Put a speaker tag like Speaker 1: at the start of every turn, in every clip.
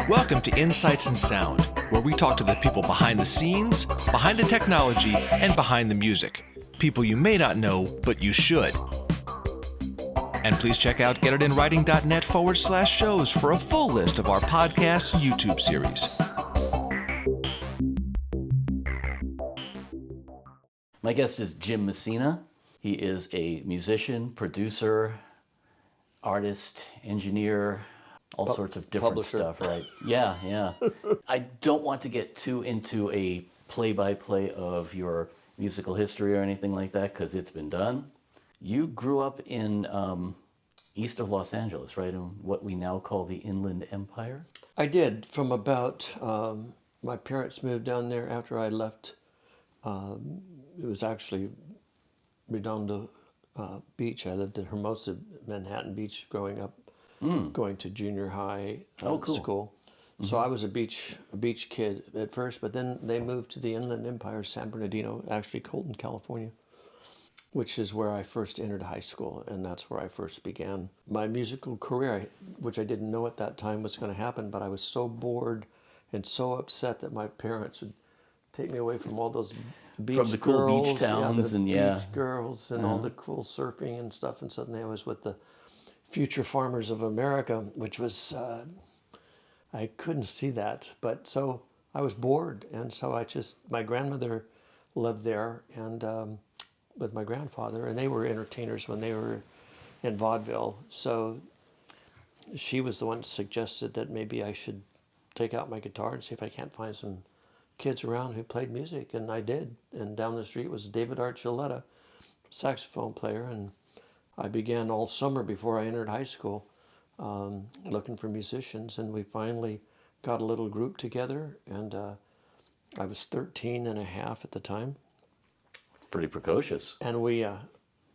Speaker 1: Welcome to Insights in Sound, where we talk to the people behind the scenes, behind the technology, and behind the music. People you may not know, but you should. And please check out getitInwriting.net/shows for a full list of our podcast YouTube series.
Speaker 2: My guest is Jim Messina. He is a musician, producer, artist, engineer, all sorts of different
Speaker 3: publisher.
Speaker 2: stuff, right? Yeah. I don't want to get too into a play-by-play of your musical history or anything like that, because it's been done. You grew up in east of Los Angeles, right, in what we now call the Inland Empire?
Speaker 3: I did. From about, my parents moved down there after I left. It was actually Redondo Beach. I lived in Hermosa, Manhattan Beach growing up, going to junior high
Speaker 2: cool.
Speaker 3: school. So I was a beach kid at first, but then they moved to the Inland Empire, San Bernardino, actually Colton, California, which is where I first entered high school, and that's where I first began my musical career, which I didn't know at that time was going to happen, but I was so bored and so upset that my parents would take me away from all those beach
Speaker 2: From the cool
Speaker 3: girls,
Speaker 2: beach towns
Speaker 3: beach
Speaker 2: and
Speaker 3: girls and all the cool surfing and stuff, and suddenly I was with the future farmers of America, which was, I couldn't see that, but so I was bored, and so my grandmother lived there, and with my grandfather, and they were entertainers when they were in vaudeville, so she was the one that suggested that maybe I should take out my guitar and see if I can't find some kids around who played music, and I did. And down the street was David Archuleta, saxophone player, and I began all summer before I entered high school looking for musicians, and we finally got a little group together, and I was 13 and a half at the time.
Speaker 2: Pretty precocious.
Speaker 3: And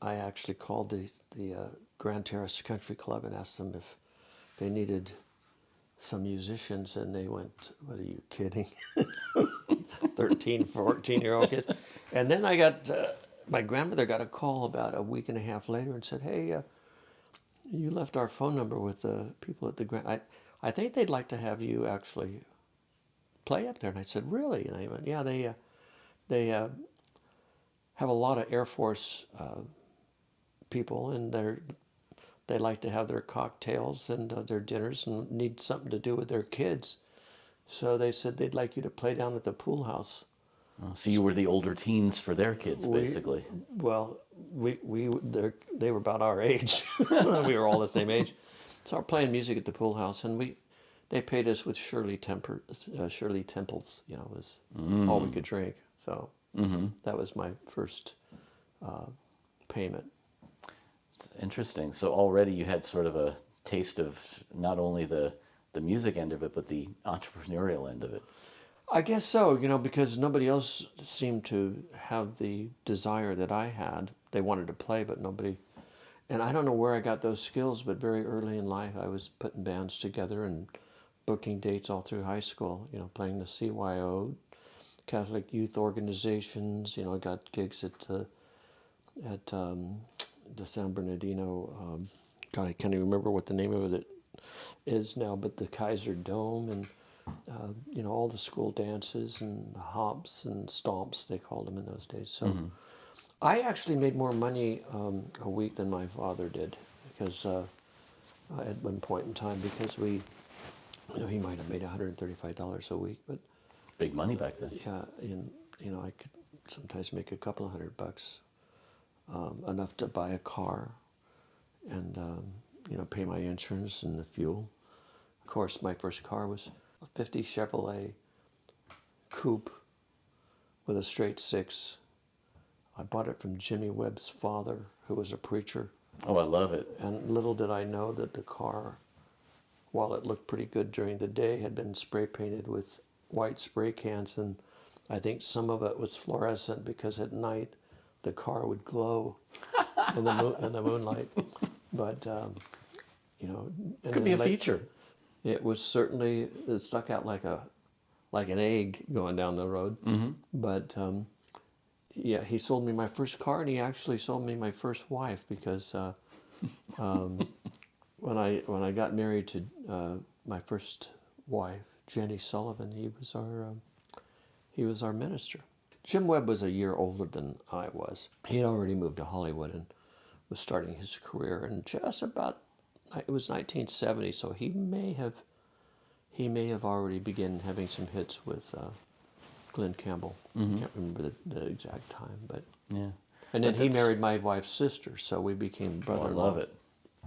Speaker 3: I actually called the Grand Terrace Country Club and asked them if they needed some musicians, and they went, "What are you kidding?" 13, 14-year-old kids. And then I got, my grandmother got a call about a week and a half later and said, "Hey, you left our phone number with the people at the Grand. I think they'd like to have you actually play up there." And I said, "Really?" And I went, "Yeah, they have a lot of Air Force people, and they like to have their cocktails and their dinners and need something to do with their kids. So they said they'd like you to play down at the pool house."
Speaker 2: So you were the older teens for their kids, basically.
Speaker 3: They were about our age. We were all the same age. So we're playing music at the pool house, and they paid us with Shirley Temples, was all we could drink. So that was my first payment.
Speaker 2: It's interesting. So already you had sort of a taste of not only the music end of it, but the entrepreneurial end of it.
Speaker 3: I guess so, because nobody else seemed to have the desire that I had. They wanted to play, but nobody. And I don't know where I got those skills, but very early in life, I was putting bands together and booking dates all through high school, playing the CYO, Catholic youth organizations. I got gigs at the San Bernardino, God, I can't even remember what the name of it is now, but the Kaiser Dome, and all the school dances and hops and stomps, they called them in those days. So I actually made more money a week than my father did, because at one point in time, because he might have made $135 a week, but
Speaker 2: Big money back then.
Speaker 3: yeah, and I could sometimes make a couple of $100, enough to buy a car, and pay my insurance and the fuel. Of course, my first car was a '50 Chevrolet Coupe with a straight six. I bought it from Jimmy Webb's father, who was a preacher.
Speaker 2: Oh, I love it.
Speaker 3: And little did I know that the car, while it looked pretty good during the day, had been spray painted with white spray cans, and I think some of it was fluorescent, because at night the car would glow in the moonlight. But
Speaker 2: Could be a feature.
Speaker 3: It was certainly, it stuck out like an egg going down the road. But yeah, he sold me my first car, and he actually sold me my first wife, because when I got married to my first wife, Jenny Sullivan. He was our minister. Jim Webb was a year older than I was. He had already moved to Hollywood and was starting his career. And just about, it was 1970, so he may have already begun having some hits with Glenn Campbell. I can't remember the exact time, but
Speaker 2: Yeah.
Speaker 3: and then he married my wife's sister, so we became
Speaker 2: I
Speaker 3: brother-in-law.
Speaker 2: love it.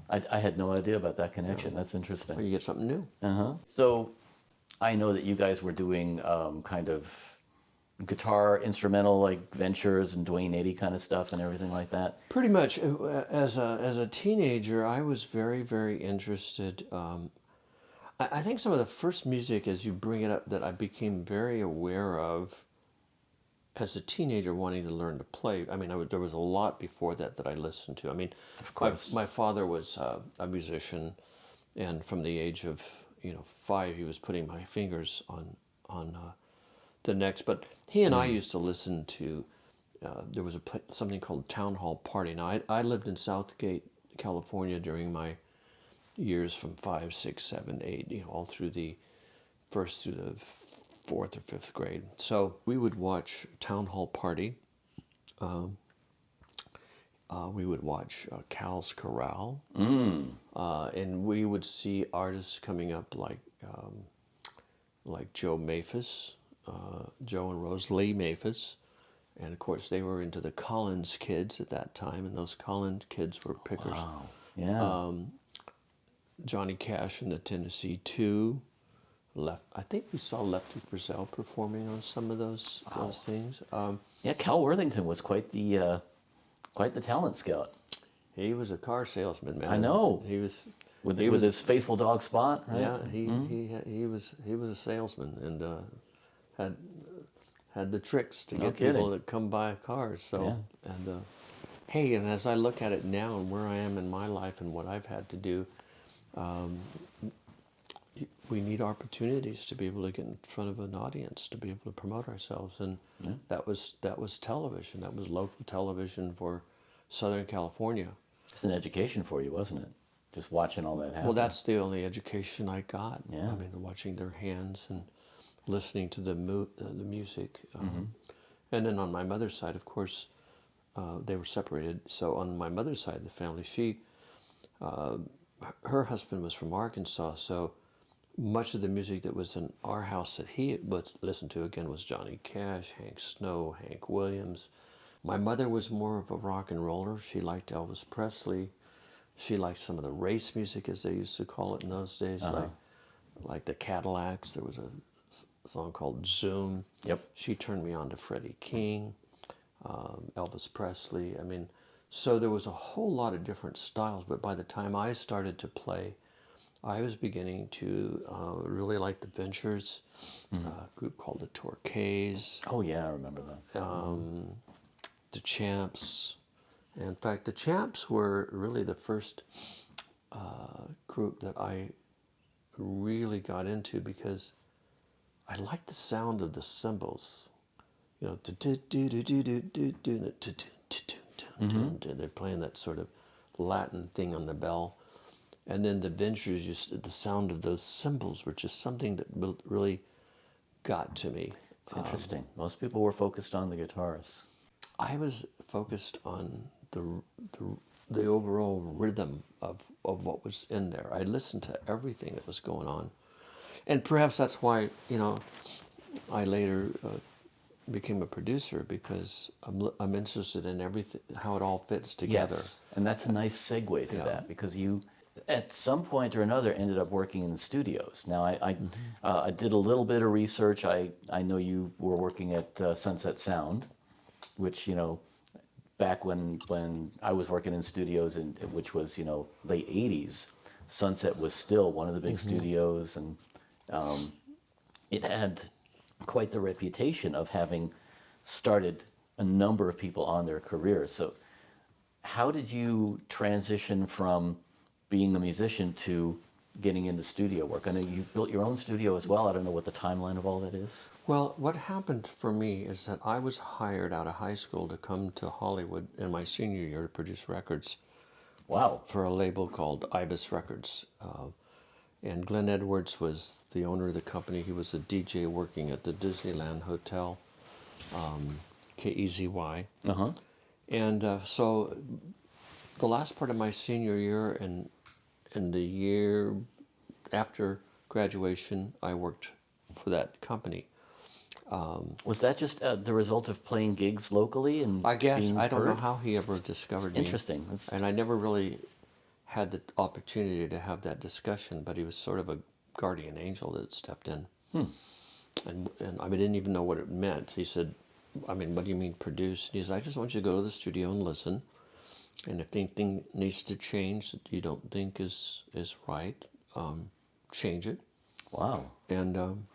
Speaker 2: I had no idea about that connection. That's interesting.
Speaker 3: Well, you get something new.
Speaker 2: So I know that you guys were doing kind of guitar instrumental like ventures and Dwayne Eddy kind of stuff and everything like that.
Speaker 3: Pretty much, as a teenager, I was very, very interested. I think some of the first music, as you bring it up, that I became very aware of as a teenager wanting to learn to play. I mean, there was a lot before that I listened to. I mean,
Speaker 2: Of course.
Speaker 3: my father was a musician, and from the age of 5, he was putting my fingers on the necks. But he and I used to listen to. There was something called Town Hall Party. Now, I lived in Southgate, California during my years from 5, 6, 7, 8, all through the first through the 4th or 5th grade. So we would watch Town Hall Party. We would watch Cal's Corral, and we would see artists coming up like Joe Maphis, Joe and Rose Lee Maphis, and of course they were into the Collins Kids at that time, and those Collins Kids were pickers.
Speaker 2: Wow. Yeah.
Speaker 3: Johnny Cash and the Tennessee Two. I think we saw Lefty Frizzell performing on some of those things.
Speaker 2: Yeah, Cal Worthington was quite the talent scout.
Speaker 3: He was a car salesman, man.
Speaker 2: I know.
Speaker 3: He was
Speaker 2: With his faithful dog Spot, right?
Speaker 3: Yeah, he was a salesman and had the tricks to get people to come buy cars. So and hey, and as I look at it now and where I am in my life and what I've had to do, we need opportunities to be able to get in front of an audience, to be able to promote ourselves, and that was television. That was local television for Southern California.
Speaker 2: It's an education for you, wasn't it? Just watching all that happen.
Speaker 3: Well, that's the only education I got.
Speaker 2: Yeah.
Speaker 3: I mean, watching their hands and listening to the music. And then on my mother's side, of course, they were separated. So on my mother's side of the family, her husband was from Arkansas, so much of the music that was in our house that he would listen to, again, was Johnny Cash, Hank Snow, Hank Williams. My mother was more of a rock and roller. She liked Elvis Presley. She liked some of the race music, as they used to call it in those days, like the Cadillacs. There was a song called Zoom.
Speaker 2: Yep.
Speaker 3: She turned me on to Freddie King, Elvis Presley. I mean, so there was a whole lot of different styles, but by the time I started to play, I was beginning to really like the Ventures, a group called the Torquays.
Speaker 2: Oh yeah, I remember that.
Speaker 3: The Champs. In fact, the Champs were really the first group that I really got into because I liked the sound of the cymbals. They're playing that sort of Latin thing on the bell. And then the Ventures, the sound of those cymbals were just something that really got to me.
Speaker 2: It's interesting. Most people were focused on the guitars.
Speaker 3: I was focused on the overall rhythm of what was in there. I listened to everything that was going on. And perhaps that's why, I later became a producer, because I'm interested in everything, how it all fits together.
Speaker 2: Yes, and that's a nice segue to that, because you, at some point or another, ended up working in the studios. Now, I did a little bit of research. I know you were working at Sunset Sound, which, back when I was working in studios, which was, late 80s, Sunset was still one of the big studios, and it had quite the reputation of having started a number of people on their careers. So how did you transition from being a musician to getting into studio work? I know you built your own studio as well. I don't know what the timeline of all that is.
Speaker 3: Well, what happened for me is that I was hired out of high school to come to Hollywood in my senior year to produce records.
Speaker 2: Wow.
Speaker 3: For a label called Ibis Records. And Glenn Edwards was the owner of the company. He was a DJ working at the Disneyland Hotel, KEZY.
Speaker 2: Uh-huh.
Speaker 3: And so the last part of my senior year and the year after graduation, I worked for that company.
Speaker 2: Was that just the result of playing gigs locally and
Speaker 3: I guess
Speaker 2: being
Speaker 3: I don't know
Speaker 2: heard?
Speaker 3: how he ever discovered me.
Speaker 2: Interesting. That's,
Speaker 3: And I never really had the opportunity to have that discussion, but he was sort of a guardian angel that stepped in. And I didn't even know what it meant. He said, I mean, what do you mean produce? And he said, I just want you to go to the studio and listen. And if anything needs to change that you don't think is right, change it.
Speaker 2: wow.
Speaker 3: And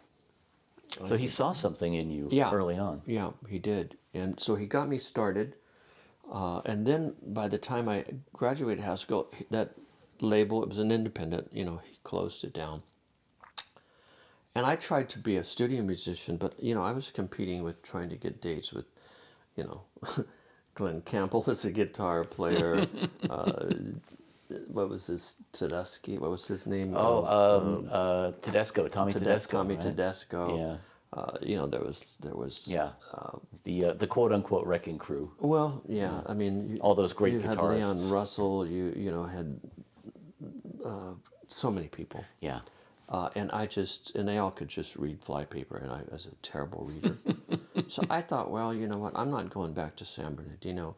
Speaker 2: So he saw something in you
Speaker 3: yeah,
Speaker 2: early on.
Speaker 3: yeah, he did. And so he got me started. And then by the time I graduated Haskell, that label, it was an independent, he closed it down. And I tried to be a studio musician, but, I was competing with trying to get dates with, you know, Glenn Campbell as a guitar player. What was his, Tedeschi? What was his name?
Speaker 2: Tedesco, Tommy Tedesco.
Speaker 3: Tommy
Speaker 2: right?
Speaker 3: Tedesco.
Speaker 2: Yeah.
Speaker 3: There was.
Speaker 2: Yeah. The quote unquote wrecking crew.
Speaker 3: Well, yeah. I mean,
Speaker 2: All those great
Speaker 3: you had
Speaker 2: guitarists.
Speaker 3: Leon Russell. You had so many people.
Speaker 2: Yeah.
Speaker 3: And they all could just read flypaper, and I was a terrible reader. So I thought, well, you know what? I'm not going back to San Bernardino.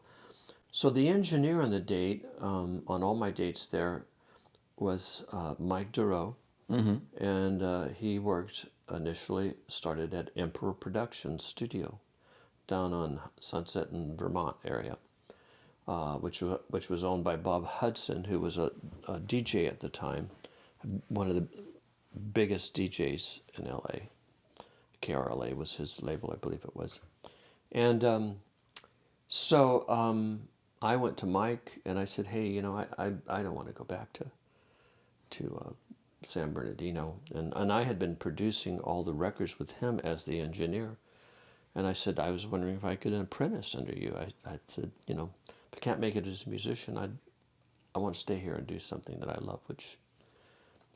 Speaker 3: So the engineer on the date, on all my dates there, was Mike Duro, and he worked started at Emperor Productions Studio, down on Sunset and Vermont area, which was owned by Bob Hudson, who was a DJ at the time, one of the biggest DJs in LA. KRLA was his label, I believe it was. And so I went to Mike and I said, hey, I don't want to go back to San Bernardino. And I had been producing all the records with him as the engineer. And I said, I was wondering if I could apprentice under you. I said, if I can't make it as a musician, I want to stay here and do something that I love,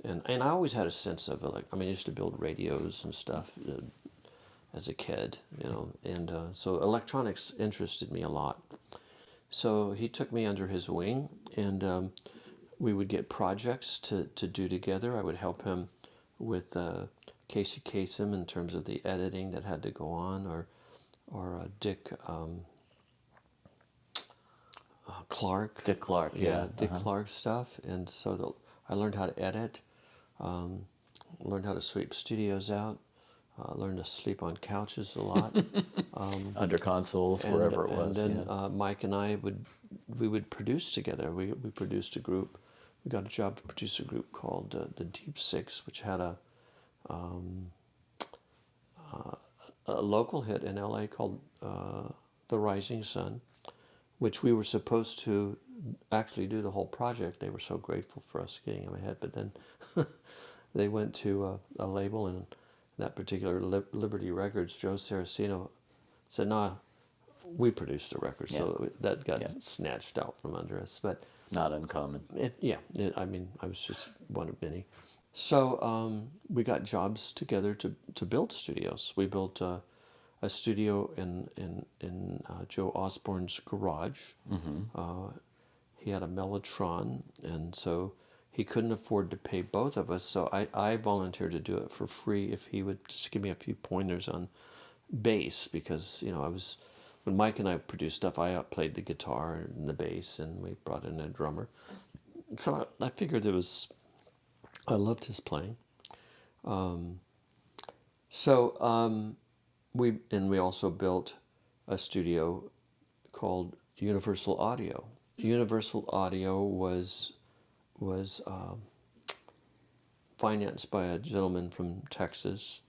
Speaker 3: and I always had a sense of I used to build radios and stuff as a kid, and so electronics interested me a lot. So he took me under his wing, and we would get projects to do together. I would help him with Casey Kasem in terms of the editing that had to go on, or Dick Clark.
Speaker 2: Dick Clark, yeah.
Speaker 3: Dick Clark stuff. And so I learned how to edit, learned how to sweep studios out, learned to sleep on couches a lot.
Speaker 2: Under consoles, wherever it was.
Speaker 3: And then Mike and I would produce together. We produced a group. We got a job to produce a group called the Deep Six, which had a local hit in LA called The Rising Sun, which we were supposed to actually do the whole project. They were so grateful for us getting them ahead, but then they went to a label, and that particular Liberty Records, Joe Saraceno said, "Nah, we produced the record," so that got snatched out from under us. But
Speaker 2: not uncommon.
Speaker 3: I was just one of many. So we got jobs together to build studios. We built a studio in Joe Osborne's garage. He had a Mellotron, and so he couldn't afford to pay both of us. So I volunteered to do it for free if he would just give me a few pointers on bass, because when Mike and I produced stuff, I played the guitar and the bass, and we brought in a drummer. So I figured I loved his playing. We also built a studio called Universal Audio. Universal Audio was financed by a gentleman from Texas,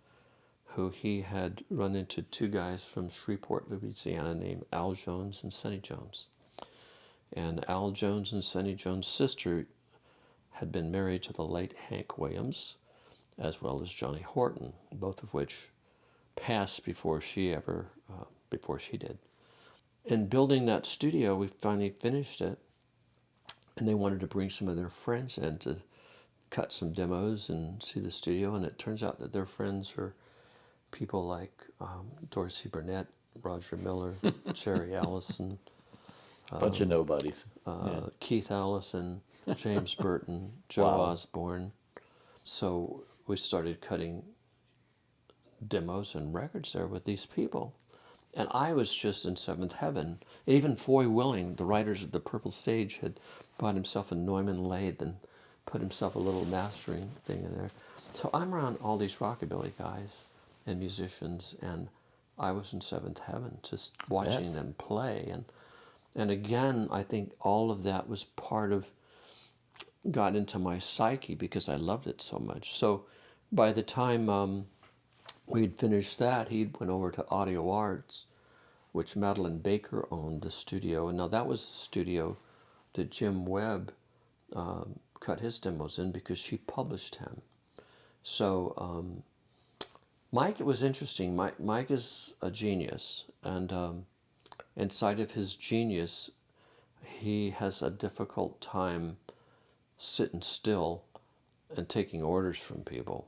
Speaker 3: who he had run into two guys from Shreveport, Louisiana, named Al Jones and Sonny Jones. And Al Jones and Sonny Jones' sister had been married to the late Hank Williams, as well as Johnny Horton, both of which passed before she did. In building that studio, we finally finished it, and they wanted to bring some of their friends in to cut some demos and see the studio, and it turns out that their friends are people like Dorsey Burnett, Roger Miller, Sherry Allison,
Speaker 2: Bunch of nobodies.
Speaker 3: Keith Allison, James Burton, Joe
Speaker 2: Wow.
Speaker 3: Osborne. So we started cutting demos and records there with these people. And I was just in seventh heaven. Even Foy Willing, the writers of The Purple Sage, had bought himself a Neumann lathe and put himself a little mastering thing in there. So I'm around all these rockabilly guys and musicians, and I was in seventh heaven just watching them play. And again, I think all of that was got into my psyche because I loved it so much. So by the time we'd finished that, he went over to Audio Arts, which Madeline Baker owned the studio. And now that was the studio that Jim Webb cut his demos in because she published him. So Mike, it was interesting. Mike is a genius, and inside of his genius, he has a difficult time sitting still and taking orders from people.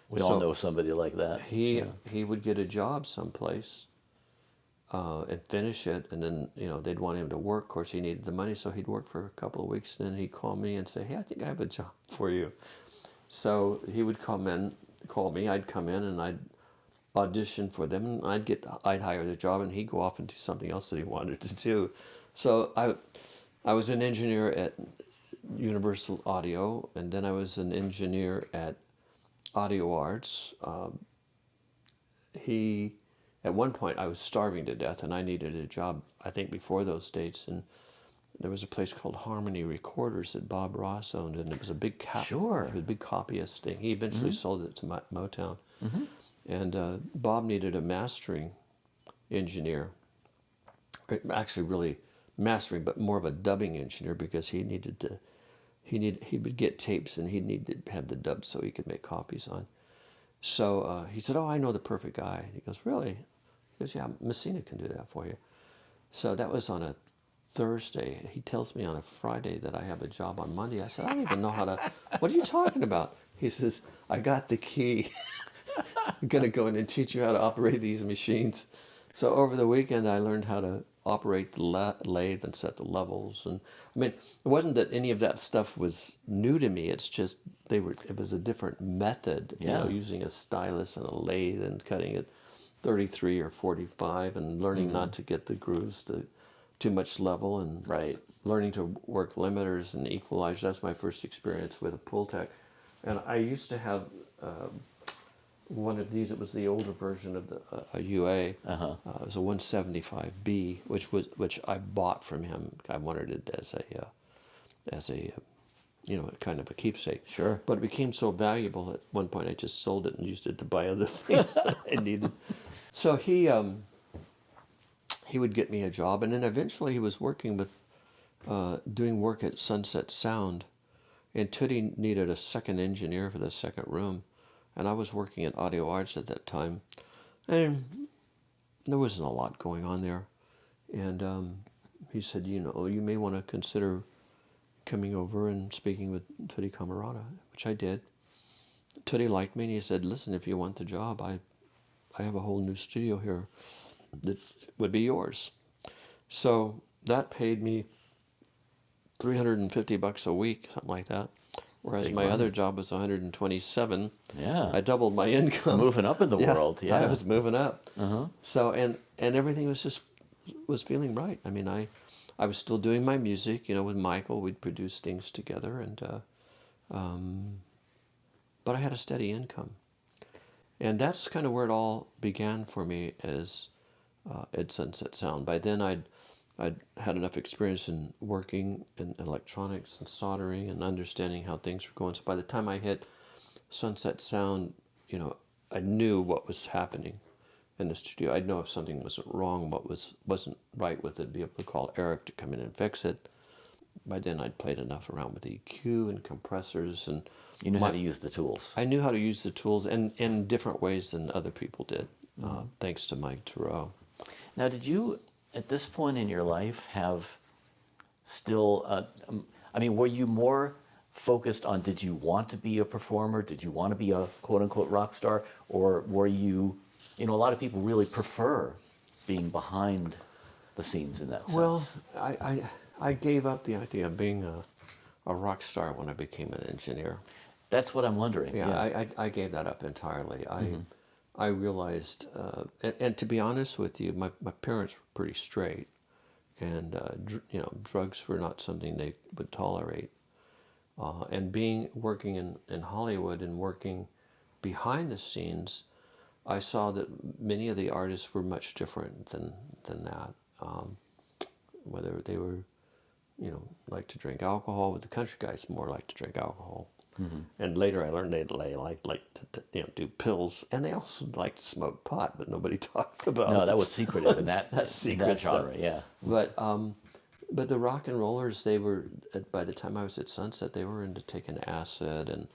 Speaker 2: We all know somebody like that.
Speaker 3: He would get a job someplace and finish it, and then they'd want him to work. Of course, he needed the money, so he'd work for a couple of weeks. Then he'd call me and say, "Hey, I think I have a job for you." So he would call me. I'd come in and I'd audition for them, and I'd hire the job, and he'd go off and do something else that he wanted to do. So I was an engineer at Universal Audio, and then I was an engineer at Audio Arts. At one point, I was starving to death, and I needed a job, I think, before those dates. And there was a place called Harmony Recorders that Bob Ross owned, and it was a big it was a big copyist thing. He eventually sold it to Motown. And Bob needed a mastering engineer. Actually, really mastering, but more of a dubbing engineer, because he would get tapes and he'd need to have the dub so he could make copies on. So he said, "Oh, I know the perfect guy." He goes, "Really?" He goes, "Yeah, Messina can do that for you." So that was on a Thursday. He tells me on a Friday that I have a job on Monday. I said, "I don't even know how to, what are you talking about?" He says, "I got the key. I'm going to go in and teach you how to operate these machines." So over the weekend, I learned how to operate the lathe and set the levels. And I mean, it wasn't that any of that stuff was new to me. It's just it was a different method, using a stylus and a lathe and cutting at 33 or 45 and learning not to get the grooves to too much level, and learning to work limiters and equalizers. That's my first experience with a Pultec. And I used to have one of these. It was the older version of a UA. It was a 175B, which I bought from him. I wanted it as a kind of a keepsake.
Speaker 2: Sure.
Speaker 3: But it became so valuable at one point I just sold it and used it to buy other things that I needed. So he would get me a job, and then eventually he was working with doing work at Sunset Sound, and Tootie needed a second engineer for the second room. And I was working at Audio Arts at that time, and there wasn't a lot going on there. And he said, "You may want to consider coming over and speaking with Tootie Camarada," which I did. Tootie liked me, and he said, "Listen, if you want the job, I have a whole new studio here that would be yours." So that paid me $350 a week, something like that. Whereas
Speaker 2: Big
Speaker 3: my
Speaker 2: money.
Speaker 3: other job was 127.
Speaker 2: Yeah.
Speaker 3: I doubled my income.
Speaker 2: Moving up in the world, yeah.
Speaker 3: I was moving up. So and everything was feeling right. I mean, I was still doing my music, with Michael. We'd produce things together, and but I had a steady income, and that's kind of where it all began for me as at Sunset Sound. By then, I'd had enough experience in working in electronics and soldering and understanding how things were going. So by the time I hit Sunset Sound, I knew what was happening in the studio. I'd know if something wasn't wrong, wasn't right with it, be able to call Eric to come in and fix it. By then, I'd played enough around with EQ and compressors, and
Speaker 2: You knew how to use the tools.
Speaker 3: I knew how to use the tools in different ways than other people did, thanks to Mike Turow.
Speaker 2: Now, did you, at this point in your life, have still, were you more focused on, did you want to be a performer? Did you want to be a quote unquote rock star? Or were you, a lot of people really prefer being behind the scenes in that sense.
Speaker 3: Well, I gave up the idea of being a rock star when I became an engineer.
Speaker 2: That's what I'm wondering.
Speaker 3: Yeah, I gave that up entirely. I realized, and to be honest with you, my parents were pretty straight, and drugs were not something they would tolerate. And working in Hollywood and working behind the scenes, I saw that many of the artists were much different than that. Whether they were, like to drink alcohol, but the country guys more like to drink alcohol. And later I learned they like to do pills, and they also like to smoke pot, but nobody talked about.
Speaker 2: No, that was secretive in that,
Speaker 3: That's
Speaker 2: in
Speaker 3: secret
Speaker 2: that
Speaker 3: stuff.
Speaker 2: genre, yeah.
Speaker 3: But the rock and rollers, they were, by the time I was at Sunset, they were into taking acid, and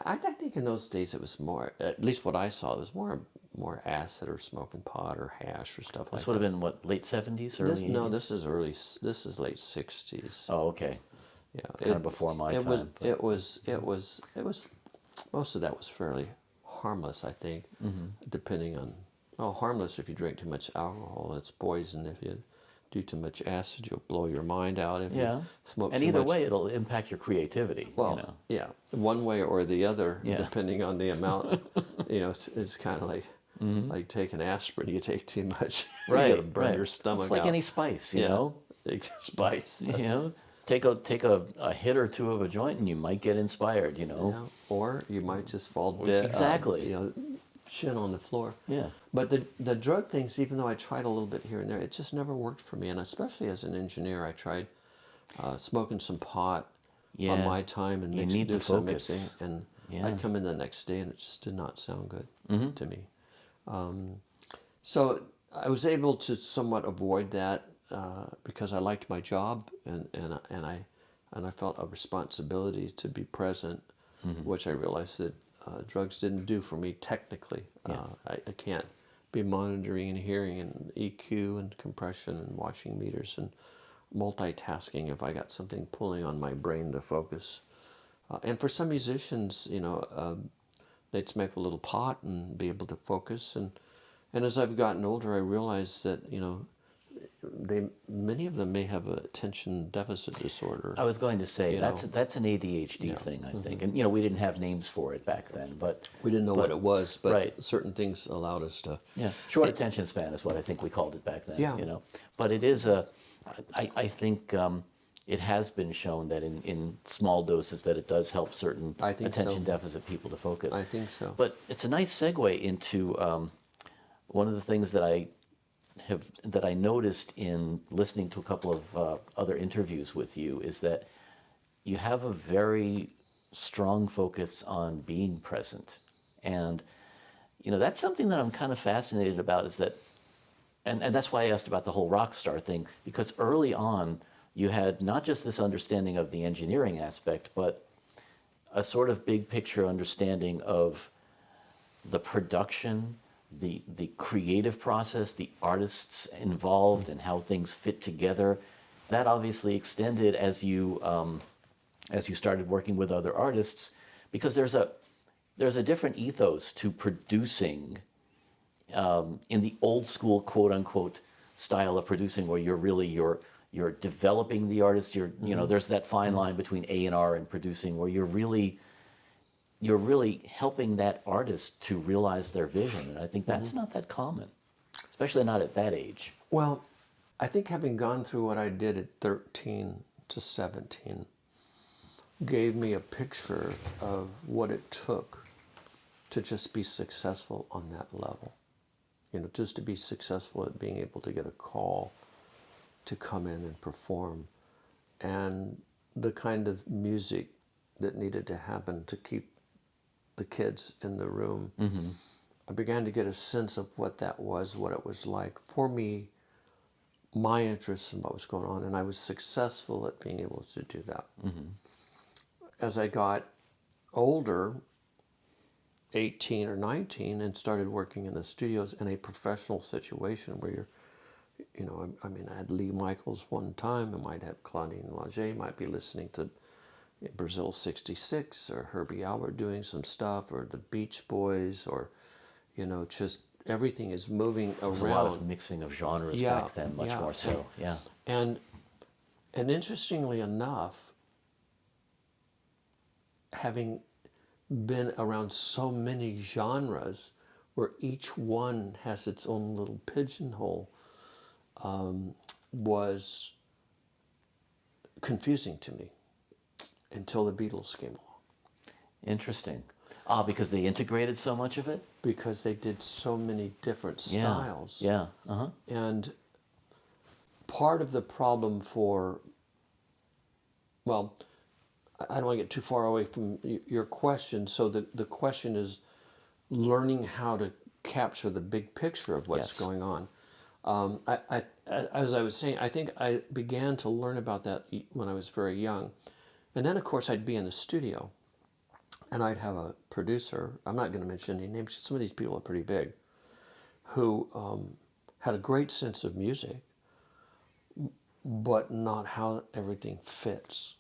Speaker 3: I think in those days it was more, at least what I saw, it was more acid or smoking pot or hash or stuff like that.
Speaker 2: This would have been what, late 70s, early 80s?
Speaker 3: No, this is late 60s.
Speaker 2: Oh, okay.
Speaker 3: Yeah,
Speaker 2: Kind of before my time.
Speaker 3: It was most of that was fairly harmless, I think, depending on, harmless if you drink too much alcohol. It's poison if you do too much acid. You'll blow your mind out if you smoke
Speaker 2: and
Speaker 3: too
Speaker 2: either
Speaker 3: much.
Speaker 2: way, it'll impact your creativity.
Speaker 3: Well, yeah, one way or the other,
Speaker 2: Yeah.
Speaker 3: depending on the amount. It's kind of like taking aspirin. You take too much,
Speaker 2: Right,
Speaker 3: you gotta burn
Speaker 2: right.
Speaker 3: your stomach
Speaker 2: It's like
Speaker 3: out.
Speaker 2: any spice, you know?
Speaker 3: Spice.
Speaker 2: Take a hit or two of a joint and you might get inspired,
Speaker 3: Yeah, or you might just fall dead.
Speaker 2: Exactly.
Speaker 3: Shin on the floor.
Speaker 2: Yeah.
Speaker 3: But the drug things, even though I tried a little bit here and there, it just never worked for me. And especially as an engineer, I tried smoking some pot on my time and
Speaker 2: You need
Speaker 3: do
Speaker 2: the
Speaker 3: some
Speaker 2: focus.
Speaker 3: mixing. And I'd come in the next day and it just did not sound good to me. So I was able to somewhat avoid that because I liked my job and I felt a responsibility to be present, which I realized that drugs didn't do for me technically. I can't be monitoring and hearing and EQ and compression and watching meters and multitasking if I got something pulling on my brain to focus. And for some musicians, they'd smoke a little pot and be able to focus. And as I've gotten older, I realized that, many of them may have a attention deficit disorder.
Speaker 2: I was going to say, that's an ADHD thing, I think. And, we didn't have names for it back then, but...
Speaker 3: We didn't know what it was, but
Speaker 2: right.
Speaker 3: certain things allowed us to...
Speaker 2: Yeah, short attention span is what I think we called it back then,
Speaker 3: Yeah.
Speaker 2: But it is I think it has been shown that in small doses that it does help certain
Speaker 3: I think
Speaker 2: attention
Speaker 3: so.
Speaker 2: deficit people to focus.
Speaker 3: I think so.
Speaker 2: But it's a nice segue into one of the things that I noticed in listening to a couple of other interviews with you is that you have a very strong focus on being present. And, that's something that I'm kind of fascinated about is that, and that's why I asked about the whole rock star thing, because early on you had not just this understanding of the engineering aspect, but a sort of big picture understanding of the production, the creative process, the artists involved, and how things fit together. That obviously extended as you started working with other artists, because there's a different ethos to producing in the old school quote unquote style of producing, where you're developing the artist. There's that fine line between A&R and producing, where you're really helping that artist to realize their vision. And I think that's not that common, especially not at that age.
Speaker 3: Well, I think having gone through what I did at 13 to 17 gave me a picture of what it took to just be successful on that level. Just to be successful at being able to get a call to come in and perform, and the kind of music that needed to happen to keep the kids in the room. I began to get a sense of what that was, what it was like for me, my interest in what was going on, and I was successful at being able to do that. As I got older, 18 or 19, and started working in the studios in a professional situation where You know, I mean, I had Lee Michaels one time. I might have Claudine Lager. Might be listening to Brazil '66 or Herbie Albert doing some stuff, or the Beach Boys, or you know, just everything is moving
Speaker 2: There's a lot of
Speaker 3: around.
Speaker 2: mixing of genres
Speaker 3: Yeah,
Speaker 2: back then, much
Speaker 3: yeah.
Speaker 2: more so. Yeah.
Speaker 3: And interestingly enough, having been around so many genres where each one has its own little pigeonhole, was confusing to me until the Beatles came along,
Speaker 2: Interesting. Ah, because they integrated so much of it?
Speaker 3: because they did so many different
Speaker 2: Yeah.
Speaker 3: styles.
Speaker 2: Yeah. Uh-huh.
Speaker 3: And part of the problem for, well, I don't want to get too far away from your question. So the question is learning how to capture the big picture of what's
Speaker 2: Yes.
Speaker 3: going on. As I was saying, I think I began to learn about that when I was very young. And then, of course, I'd be in the studio and I'd have a producer. I'm not going to mention any names. Some of these people are pretty big, who had a great sense of music, but not how everything fits.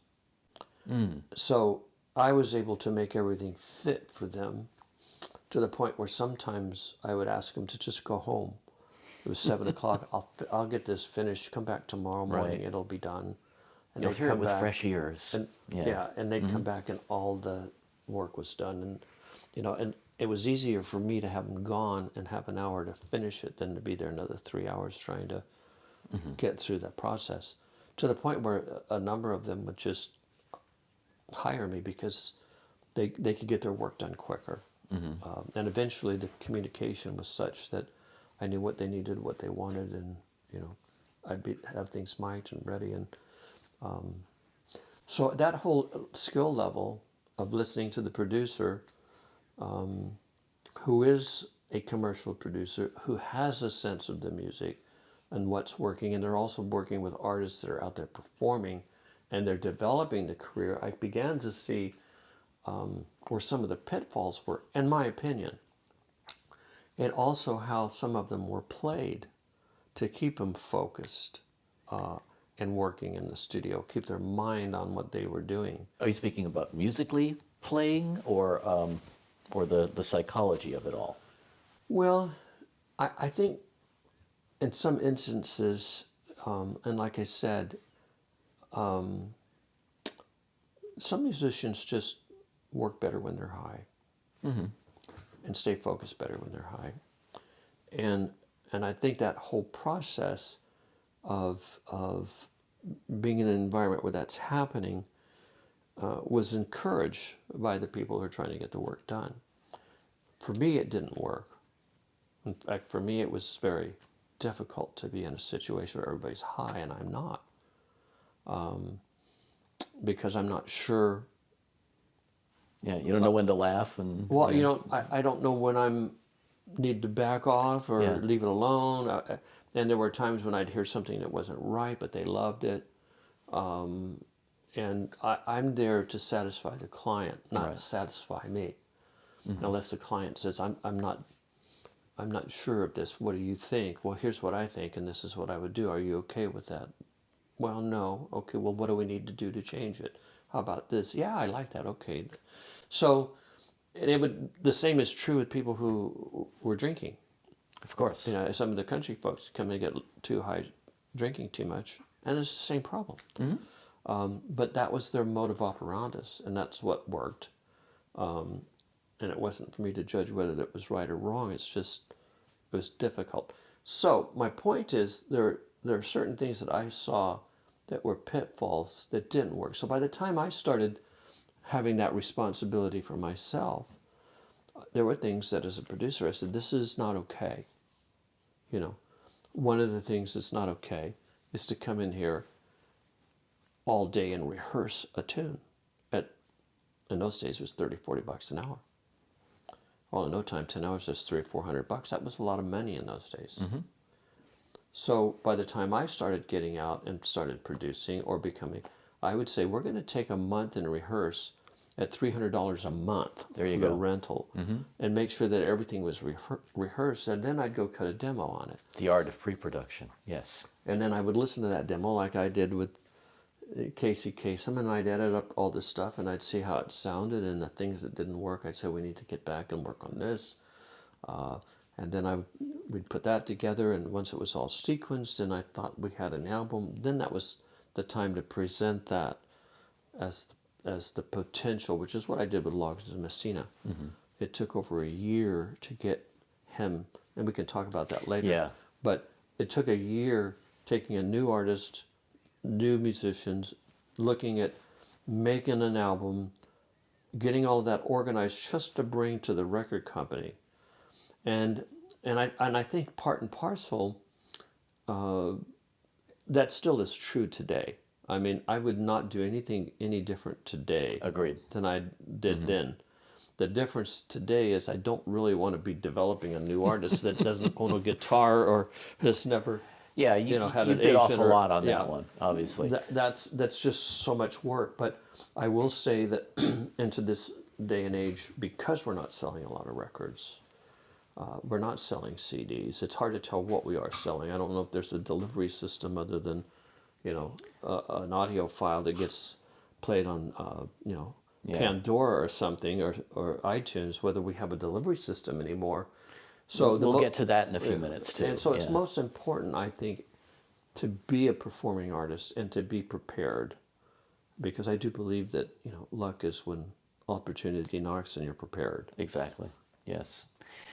Speaker 3: So I was able to make everything fit for them, to the point where sometimes I would ask them to just go home. It was 7 o'clock. I'll get this finished. Come back tomorrow morning.
Speaker 2: Right.
Speaker 3: It'll be done. And
Speaker 2: You'll
Speaker 3: they'd
Speaker 2: hear it
Speaker 3: come
Speaker 2: with
Speaker 3: back,
Speaker 2: fresh ears.
Speaker 3: and
Speaker 2: Yeah.
Speaker 3: and they'd come back, and all the work was done. And you know, and it was easier for me to have them gone and have an hour to finish it than to be there another 3 hours trying to get through that process. To the point where a number of them would just hire me because they could get their work done quicker. And eventually the communication was such that I knew what they needed, what they wanted, and you know, have things mic'd and ready. And so that whole skill level of listening to the producer, who is a commercial producer, who has a sense of the music and what's working, and they're also working with artists that are out there performing, and they're developing the career, I began to see where some of the pitfalls were, in my opinion, and also how some of them were played to keep them focused and working in the studio, keep their mind on what they were doing.
Speaker 2: Are you speaking about musically playing, or the psychology of it all?
Speaker 3: Well, I think in some instances, and like I said, some musicians just work better when they're high, and stay focused better when they're high. And I think that whole process of being in an environment where that's happening was encouraged by the people who are trying to get the work done. For me, it didn't work. In fact, for me, it was very difficult to be in a situation where everybody's high and I'm not, because I'm not sure.
Speaker 2: Yeah, you don't know when to laugh, and
Speaker 3: Well,
Speaker 2: yeah.
Speaker 3: you know, I don't know when I'm need to back off or
Speaker 2: Yeah.
Speaker 3: leave it alone. And there were times when I'd hear something that wasn't right, but they loved it. And I'm there to satisfy the client, not
Speaker 2: Right.
Speaker 3: satisfy me. Unless the client says, I'm not sure of this. What do you think? Well, here's what I think, and this is what I would do. Are you okay with that? Well, no. Okay, well, what do we need to do to change it? How about this? Yeah, I like that. Okay. So the same is true with people who were drinking.
Speaker 2: Of course.
Speaker 3: You know, some of the country folks come and get too high, drinking too much, and it's the same problem. But that was their modus operandus, and that's what worked. And it wasn't for me to judge whether that was right or wrong. It's just, it was difficult. So my point is, there are certain things that I saw that were pitfalls that didn't work. So by the time I started having that responsibility for myself, there were things that as a producer I said, this is not okay. You know, one of the things that's not okay is to come in here all day and rehearse a tune. In those days it was $30-40 an hour. Well, in no time, 10 hours is $300 or $400. That was a lot of money in those days. So by the time I started getting out and started producing or becoming, I would say, we're going to take a month and rehearse, at $300 a month
Speaker 2: There you
Speaker 3: for the
Speaker 2: go.
Speaker 3: rental, and make sure that everything was rehearsed, and then I'd go cut a demo on it.
Speaker 2: The art of pre-production. Yes.
Speaker 3: And then I would listen to that demo like I did with Casey Kasem, and I'd edit up all this stuff, and I'd see how it sounded, and the things that didn't work, I'd say, we need to get back and work on this. And then we'd put that together, and once it was all sequenced and I thought we had an album, then that was the time to present that as the potential, which is what I did with Loggins Messina. It took over a year to get him, and we can talk about that later.
Speaker 2: Yeah.
Speaker 3: But it took a year taking a new artist, new musicians, looking at making an album, getting all of that organized just to bring to the record company. And I think part and parcel, that still is true today. I mean, I would not do anything any different today.
Speaker 2: Agreed.
Speaker 3: Than I did then. The difference today is I don't really want to be developing a new artist that doesn't own a guitar or has never,
Speaker 2: Yeah, you
Speaker 3: had
Speaker 2: you
Speaker 3: an
Speaker 2: bit off a
Speaker 3: agent or-
Speaker 2: lot on
Speaker 3: yeah.
Speaker 2: that one, obviously.
Speaker 3: That's just so much work. But I will say that into this day and age, because we're not selling a lot of records, we're not selling CDs. It's hard to tell what we are selling. I don't know if there's a delivery system other than, an audio file that gets played on,
Speaker 2: Yeah.
Speaker 3: Pandora or something, or iTunes, whether we have a delivery system anymore. So
Speaker 2: We'll get to that in a few minutes, too.
Speaker 3: And so it's
Speaker 2: Yeah.
Speaker 3: most important, I think, to be a performing artist and to be prepared, because I do believe that luck is when opportunity knocks and you're prepared.
Speaker 2: Exactly. Yes.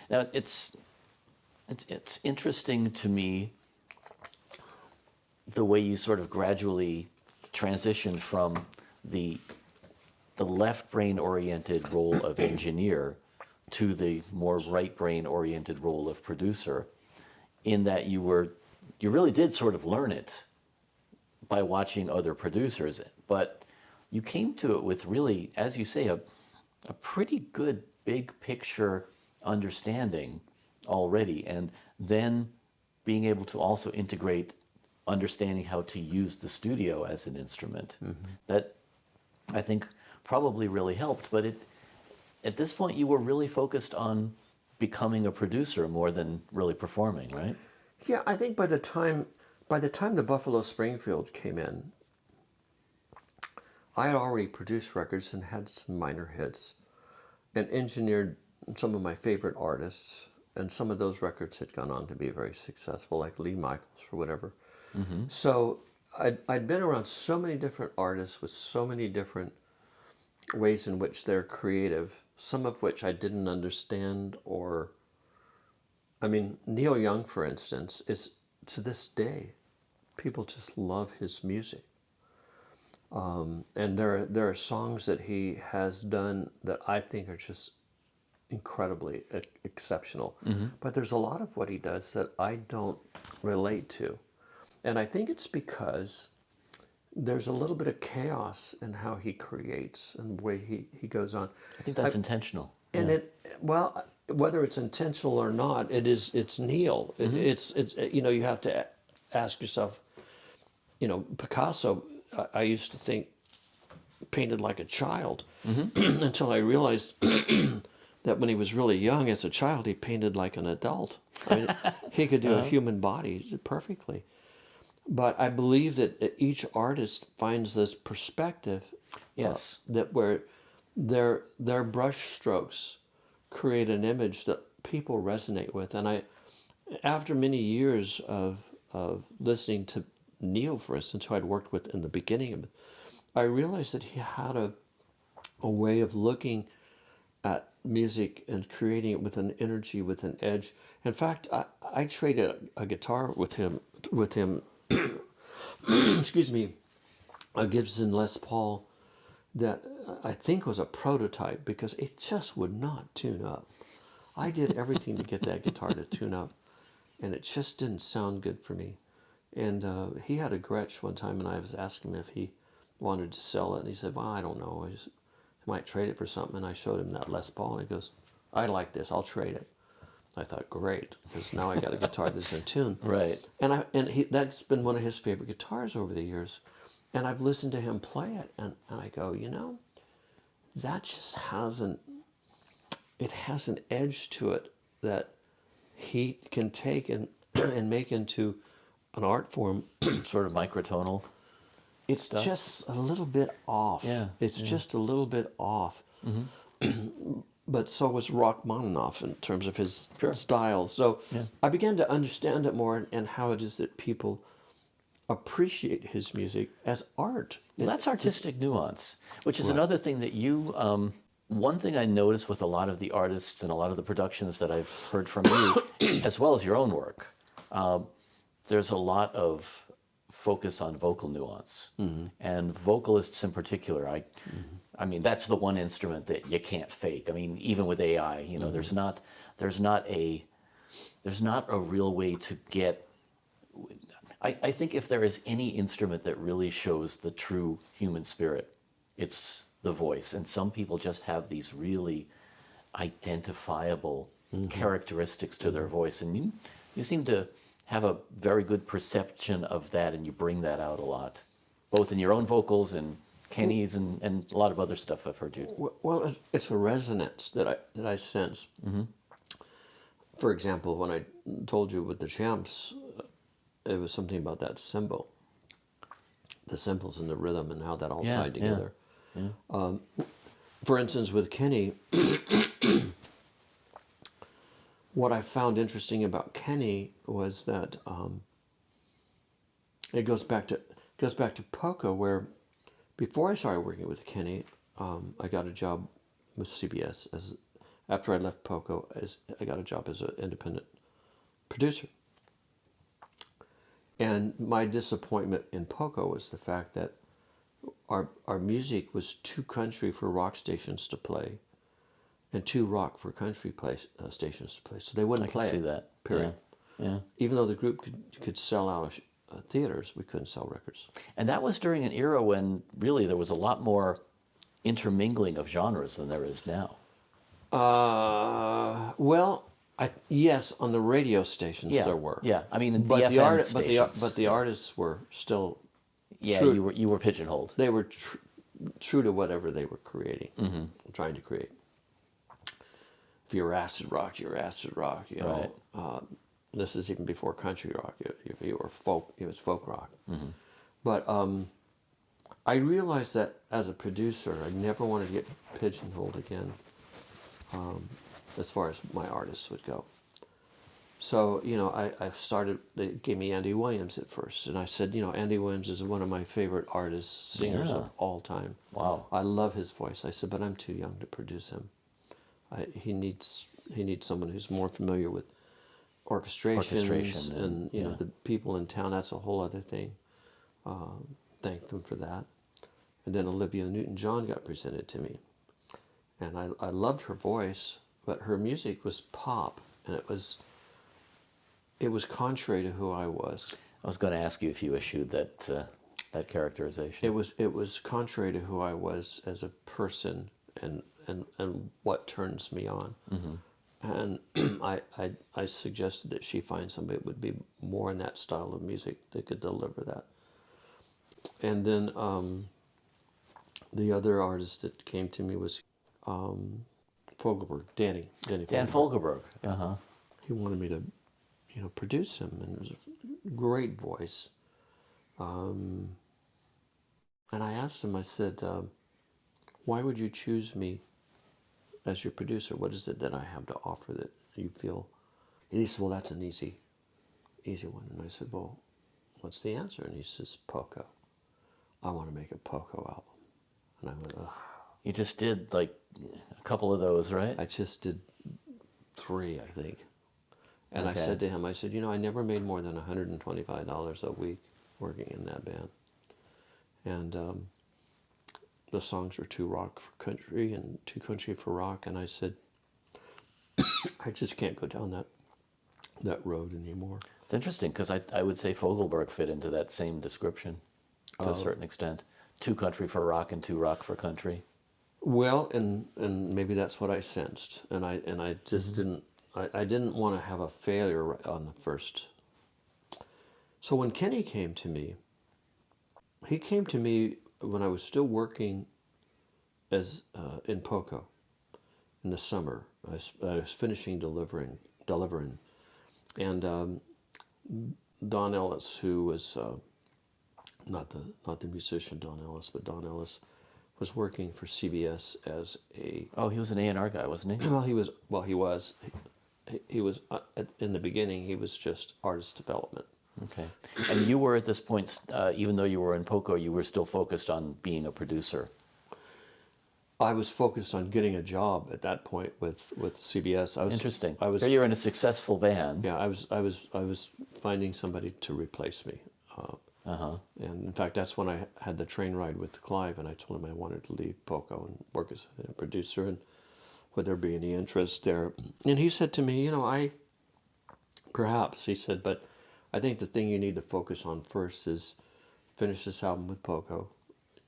Speaker 2: Now it's interesting to me the way you sort of gradually transitioned from the left brain oriented role of engineer to the more right brain oriented role of producer, in that you really did sort of learn it by watching other producers, but you came to it with really, as you say, a pretty good big picture understanding already, and then being able to also integrate understanding how to use the studio as an instrument. That I think probably really helped, but at this point you were really focused on becoming a producer more than really performing, right?
Speaker 3: Yeah, I think by the time the Buffalo Springfield came in, I had already produced records and had some minor hits and engineered some of my favorite artists, and some of those records had gone on to be very successful, like Lee Michaels or whatever. So I'd been around so many different artists with so many different ways in which they're creative, some of which I didn't understand, Neil Young, for instance, is, to this day, people just love his music. And there are songs that he has done that I think are just incredibly exceptional. But there's a lot of what he does that I don't relate to. And I think it's because there's a little bit of chaos in how he creates and the way he goes on.
Speaker 2: I think that's intentional.
Speaker 3: And whether it's intentional or not, it's Neil. It's you have to ask yourself, Picasso, I used to think painted like a child until I realized that when he was really young as a child, he painted like an adult. He could do a human body perfectly. But I believe that each artist finds this perspective,
Speaker 2: Yes.
Speaker 3: that where their brush strokes create an image that people resonate with. And after many years of listening to Neil, for instance, who I'd worked with in the beginning, I realized that he had a way of looking at music and creating it with an energy, with an edge. In fact, I traded a guitar with him. Excuse me, a Gibson Les Paul that I think was a prototype, because it just would not tune up. I did everything to get that guitar to tune up, and it just didn't sound good for me. And he had a Gretsch one time, and I was asking him if he wanted to sell it, and he said, well, I don't know, I might trade it for something. And I showed him that Les Paul, and he goes, I like this, I'll trade it. I thought, great, because now I got a guitar that's in tune.
Speaker 2: Right.
Speaker 3: And that's been one of his favorite guitars over the years. And I've listened to him play it, and I go, that just it has an edge to it that he can take and and make into an art form.
Speaker 2: Sort of microtonal.
Speaker 3: It's
Speaker 2: Stuff?
Speaker 3: just a little bit off.
Speaker 2: Yeah,
Speaker 3: It's just a little bit off. But so was Rachmaninoff in terms of his
Speaker 2: Sure.
Speaker 3: style. So
Speaker 2: Yeah.
Speaker 3: I began to understand it more and how it is that people appreciate his music as art.
Speaker 2: Well, that's artistic nuance, which is another thing that you. One thing I noticed with a lot of the artists and a lot of the productions that I've heard from you, as well as your own work, there's a lot of focus on vocal nuance, and vocalists in particular. I mean, that's the one instrument that you can't fake. I mean, even with AI, you know, there's not a real way to get. I think if there is any instrument that really shows the true human spirit, it's the voice. And some people just have these really identifiable characteristics to their voice. And you seem to have a very good perception of that, and you bring that out a lot, both in your own vocals and Kenny's and a lot of other stuff I've heard you.
Speaker 3: Well, it's a resonance that I sense. For example, when I told you with the Champs, it was something about that cymbal, the cymbals and the rhythm and how that all tied together. For instance, with Kenny, what I found interesting about Kenny was that it goes back to Poco, where before I started working with Kenny, I got a job with CBS after I left Poco. I got a job as an independent producer. And my disappointment in Poco was the fact that our music was too country for rock stations to play, and too rock for country stations to play. So they wouldn't play
Speaker 2: I can
Speaker 3: it.
Speaker 2: see that.
Speaker 3: Period.
Speaker 2: Yeah.
Speaker 3: Even though the group could sell out theaters, we couldn't sell records.
Speaker 2: And that was during an era when really there was a lot more intermingling of genres than there is now.
Speaker 3: Well, yes, on the radio stations there were.
Speaker 2: Yeah, I mean,
Speaker 3: But
Speaker 2: the
Speaker 3: the
Speaker 2: FM
Speaker 3: art,
Speaker 2: stations.
Speaker 3: but the artists were still.
Speaker 2: Yeah,
Speaker 3: true.
Speaker 2: you were pigeonholed.
Speaker 3: They were true to whatever they were creating, trying to create. If you're acid rock, you're acid rock. You know, this is even before country rock. If you were folk, it was folk rock. But I realized that as a producer, I never wanted to get pigeonholed again, as far as my artists would go. So, you know, I started, they gave me Andy Williams at first. And I said, you know, Andy Williams is one of my favorite artists, singers of all time.
Speaker 2: Wow.
Speaker 3: I love his voice. I said, but I'm too young to produce him. He needs someone who's more familiar with orchestrations and you know, the people in town. That's a whole other thing. Thanked them for that. And then Olivia Newton-John got presented to me. And I loved her voice, but her music was pop, and it was contrary to who I was.
Speaker 2: I was going to ask you if you eschewed that characterization.
Speaker 3: It was contrary to who I was as a person and what turns me on. And I suggested that she find somebody that would be more in that style of music that could deliver that. And then the other artist that came to me was Fogelberg, Danny
Speaker 2: Dan
Speaker 3: Fogelberg.
Speaker 2: Fogelberg.
Speaker 3: He wanted me to, you know, produce him, and it was a great voice. And I asked him, I said, why would you choose me as your producer? What is it that I have to offer that you feel? And he said, well, that's an easy one. And I said, well, what's the answer? And he says, Poco. I want to make a Poco album. And I went, ugh.
Speaker 2: You just did like a couple of those, right?
Speaker 3: I just did 3, I think. And I said to him, I said, you know, I never made more than $125 a week working in that band. And the songs were too rock for country and too country for rock. And I said, I just can't go down that road anymore.
Speaker 2: It's interesting because I would say Fogelberg fit into that same description to a certain extent. Too country for rock and too rock for country.
Speaker 3: Well, and maybe that's what I sensed. And I just I didn't want to have a failure on the first. So when Kenny came to me, he came to me when I was still working as in Poco in the summer. I was finishing delivering, and Don Ellis, who was not the musician Don Ellis, but Don Ellis was working for CBS as a.
Speaker 2: Oh, he was an A&R guy, wasn't he?
Speaker 3: Well, he was in the beginning. He was just artist development.
Speaker 2: Okay. And you were at this point, even though you were in Poco, you were still focused on being a producer.
Speaker 3: I was focused on getting a job at that point with CBS.
Speaker 2: Interesting.
Speaker 3: I was.
Speaker 2: So you're in a successful band.
Speaker 3: Yeah, I was finding somebody to replace me. And in fact, that's when I had the train ride with Clive, and I told him I wanted to leave Poco and work as a producer, and would there be any interest there? And he said to me, perhaps, he said, but I think the thing you need to focus on first is finish this album with Poco.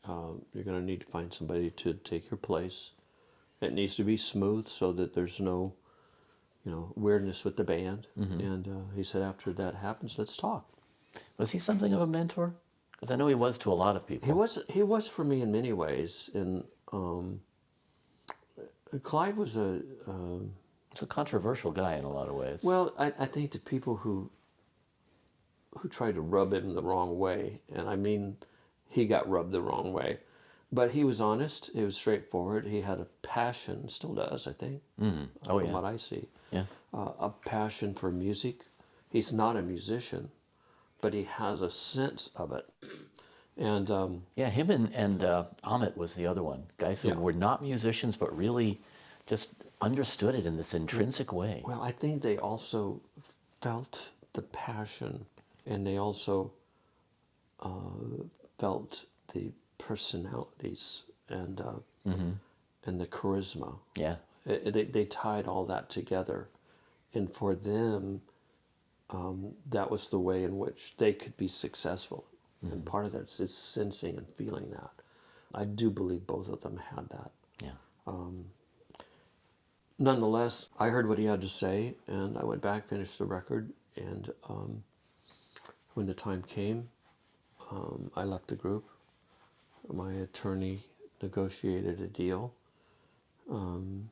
Speaker 3: You're going to need to find somebody to take your place. It needs to be smooth so that there's no, weirdness with the band. And he said, after that happens, let's talk.
Speaker 2: Was he something of a mentor? Because I know he was to a lot of people.
Speaker 3: He was for me in many ways. And Clive was
Speaker 2: He's a controversial guy in a lot of ways.
Speaker 3: Well, I think the people who tried to rub him the wrong way, and I mean, he got rubbed the wrong way, but he was honest. He was straightforward. He had a passion, still does, I think. From what I see.
Speaker 2: Yeah.
Speaker 3: A passion for music. He's not a musician, but he has a sense of it. And
Speaker 2: him and Amit was the other one. Guys who were not musicians, but really just understood it in this intrinsic way.
Speaker 3: Well, I think they also felt the passion, and they also felt the personalities and the charisma.
Speaker 2: Yeah.
Speaker 3: They tied all that together, and for them, that was the way in which they could be successful. And part of that is sensing and feeling that. I do believe both of them had that.
Speaker 2: Yeah.
Speaker 3: Nonetheless, I heard what he had to say, and I went back, finished the record, and when the time came, I left the group. My attorney negotiated a deal. And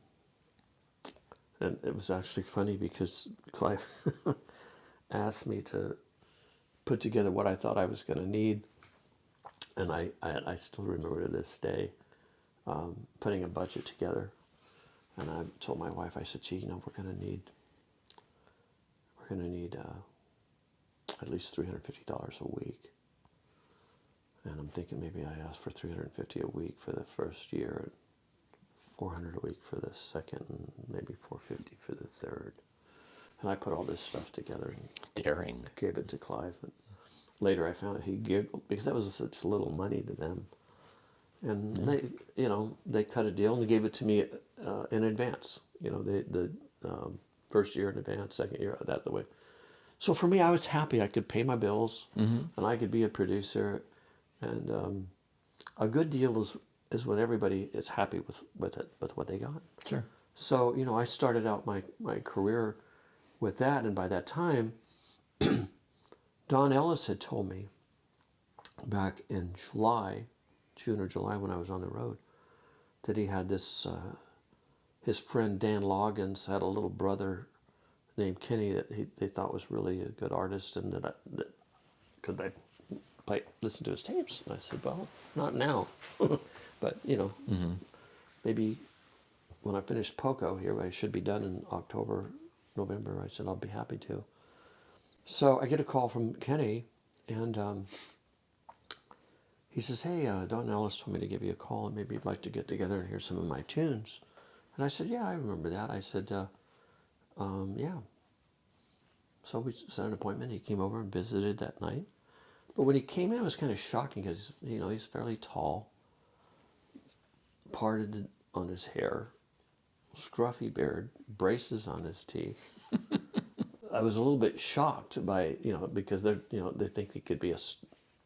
Speaker 3: it was actually funny because Clive asked me to put together what I thought I was going to need. And I still remember to this day putting a budget together. And I told my wife, I said, gee, we're going to need at least $350 a week. And I'm thinking maybe I asked for $350 a week for the first year, $400 a week for the second, and maybe $450 for the third. And I put all this stuff together and
Speaker 2: Daring.
Speaker 3: gave it to Clive. And later I found out he giggled because that was such little money to them. And they cut a deal and gave it to me in advance. The first year in advance, second year that the way. So for me, I was happy. I could pay my bills, and I could be a producer. And a good deal is when everybody is happy with what they got.
Speaker 2: Sure.
Speaker 3: So I started out my career with that, and by that time, Don Ellis had told me back in June or July when I was on the road, that he had this, his friend Dan Loggins had a little brother named Kenny that they thought was really a good artist, and that could I listen to his tapes? And I said, well, not now, but maybe when I finish Poco here, I should be done in October, November. I said, I'll be happy to. So I get a call from Kenny, and he says, hey, Don Ellis told me to give you a call, and maybe you'd like to get together and hear some of my tunes. And I said, yeah, I remember that. I said, yeah. So we set an appointment. He came over and visited that night. But when he came in, it was kind of shocking because, he's fairly tall, parted on his hair, scruffy beard, braces on his teeth. I was a little bit shocked by, because they think he could be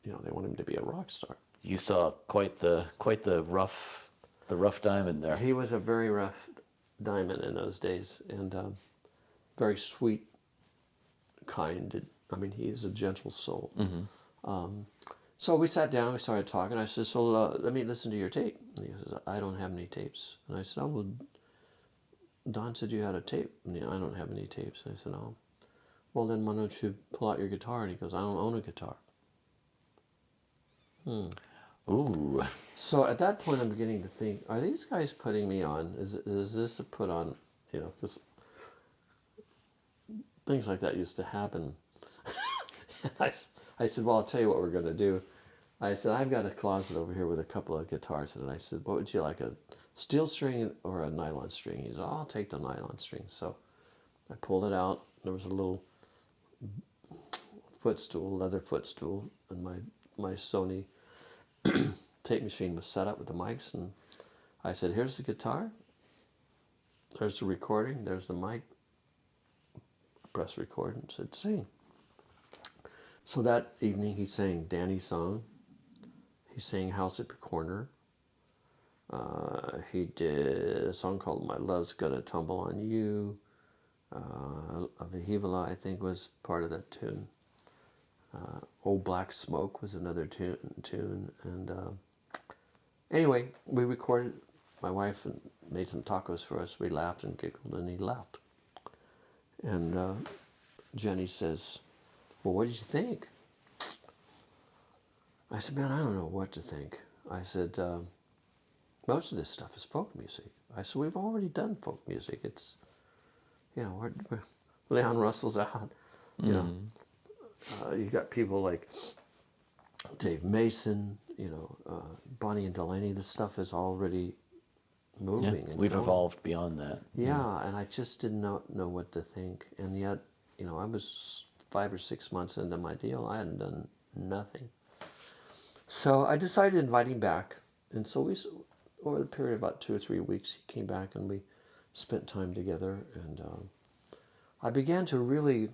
Speaker 3: they want him to be a rock star.
Speaker 2: You saw quite the rough diamond there.
Speaker 3: He was a very rough diamond in those days, and very sweet, kind. He is a gentle soul. So we sat down, we started talking. I said, so let me listen to your tape. And he says, I don't have any tapes. And I said, oh, well, Don said you had a tape. And I don't have any tapes. And I said, oh, well, then why don't you pull out your guitar? And he goes, I don't own a guitar.
Speaker 2: Ooh.
Speaker 3: So at that point, I'm beginning to think, are these guys putting me on? Is this a put on? You know, because things like that used to happen. I said, well, I'll tell you what we're going to do. I said, I've got a closet over here with a couple of guitars. And I said, what would you like, a steel string or a nylon string? He said, oh, I'll take the nylon string. So I pulled it out. There was a little footstool, leather footstool, and my Sony tape machine was set up with the mics. And I said, here's the guitar. There's the recording. There's the mic. Press record and said, sing. So that evening he sang Danny's song. He sang House at the Corner. He did a song called My Love's Gonna Tumble on You. Avihivala, I think, was part of that tune. Old Black Smoke was another tune. And anyway, we recorded. My wife made some tacos for us. We laughed and giggled, and he left. And Jenny says, well, what did you think? I said, man, I don't know what to think. I said, most of this stuff is folk music. I said, we've already done folk music. It's, you know, Leon Russell's out. You know, you got people like Dave Mason, you know, Bonnie and Delaney. This stuff is already moving.
Speaker 2: Yeah,
Speaker 3: and
Speaker 2: we've
Speaker 3: going.
Speaker 2: evolved beyond that.
Speaker 3: Yeah, and I just did not know what to think. And yet, you know, I was 5 or 6 months into my deal. I hadn't done nothing. So I decided to invite him back. And so we, over the period of about 2 or 3 weeks, he came back and we spent time together. And I began to really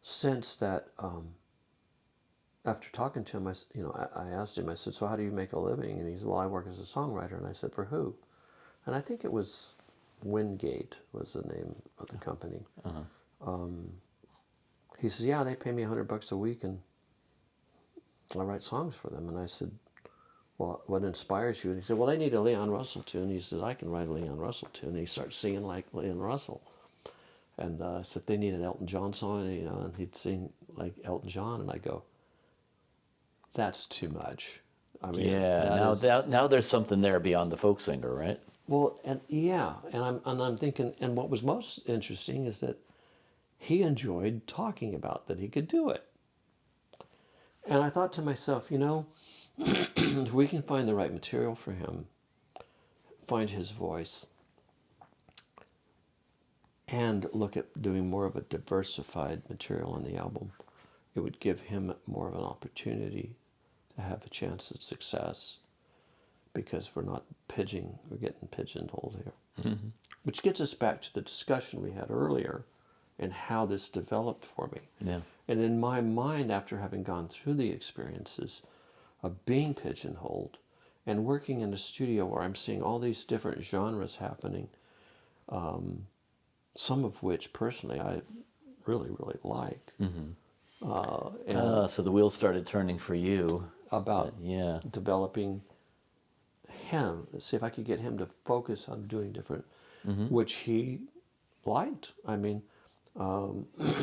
Speaker 3: sense that after talking to him, I asked him, I said, so how do you make a living? And he said, well, I work as a songwriter. And I said, for who? And I think it was Wingate was the name of the company. He says, yeah, they pay me $100 a week and I write songs for them. And I said, well, what inspires you? And he said, well, they need a Leon Russell tune. He said, I can write a Leon Russell tune. And he starts singing like Leon Russell. And I said, they need an Elton John song, you know, and he'd sing like Elton John. And I go, that's too much. I mean,
Speaker 2: yeah. Now there's something there beyond the folk singer, right?
Speaker 3: Well, and yeah, and I'm thinking, and what was most interesting is that he enjoyed talking about that he could do it. And I thought to myself, you know, if we can find the right material for him, find his voice, and look at doing more of a diversified material on the album, it would give him more of an opportunity to have a chance at success, because we're getting pigeonholed here. Which gets us back to the discussion we had earlier and how this developed for me.
Speaker 2: Yeah.
Speaker 3: And in my mind, after having gone through the experiences of being pigeonholed and working in a studio where I'm seeing all these different genres happening, some of which personally I really, really like.
Speaker 2: So the wheels started turning for you.
Speaker 3: About
Speaker 2: Yeah.
Speaker 3: developing him, see if I could get him to focus on doing different, which he liked. I mean,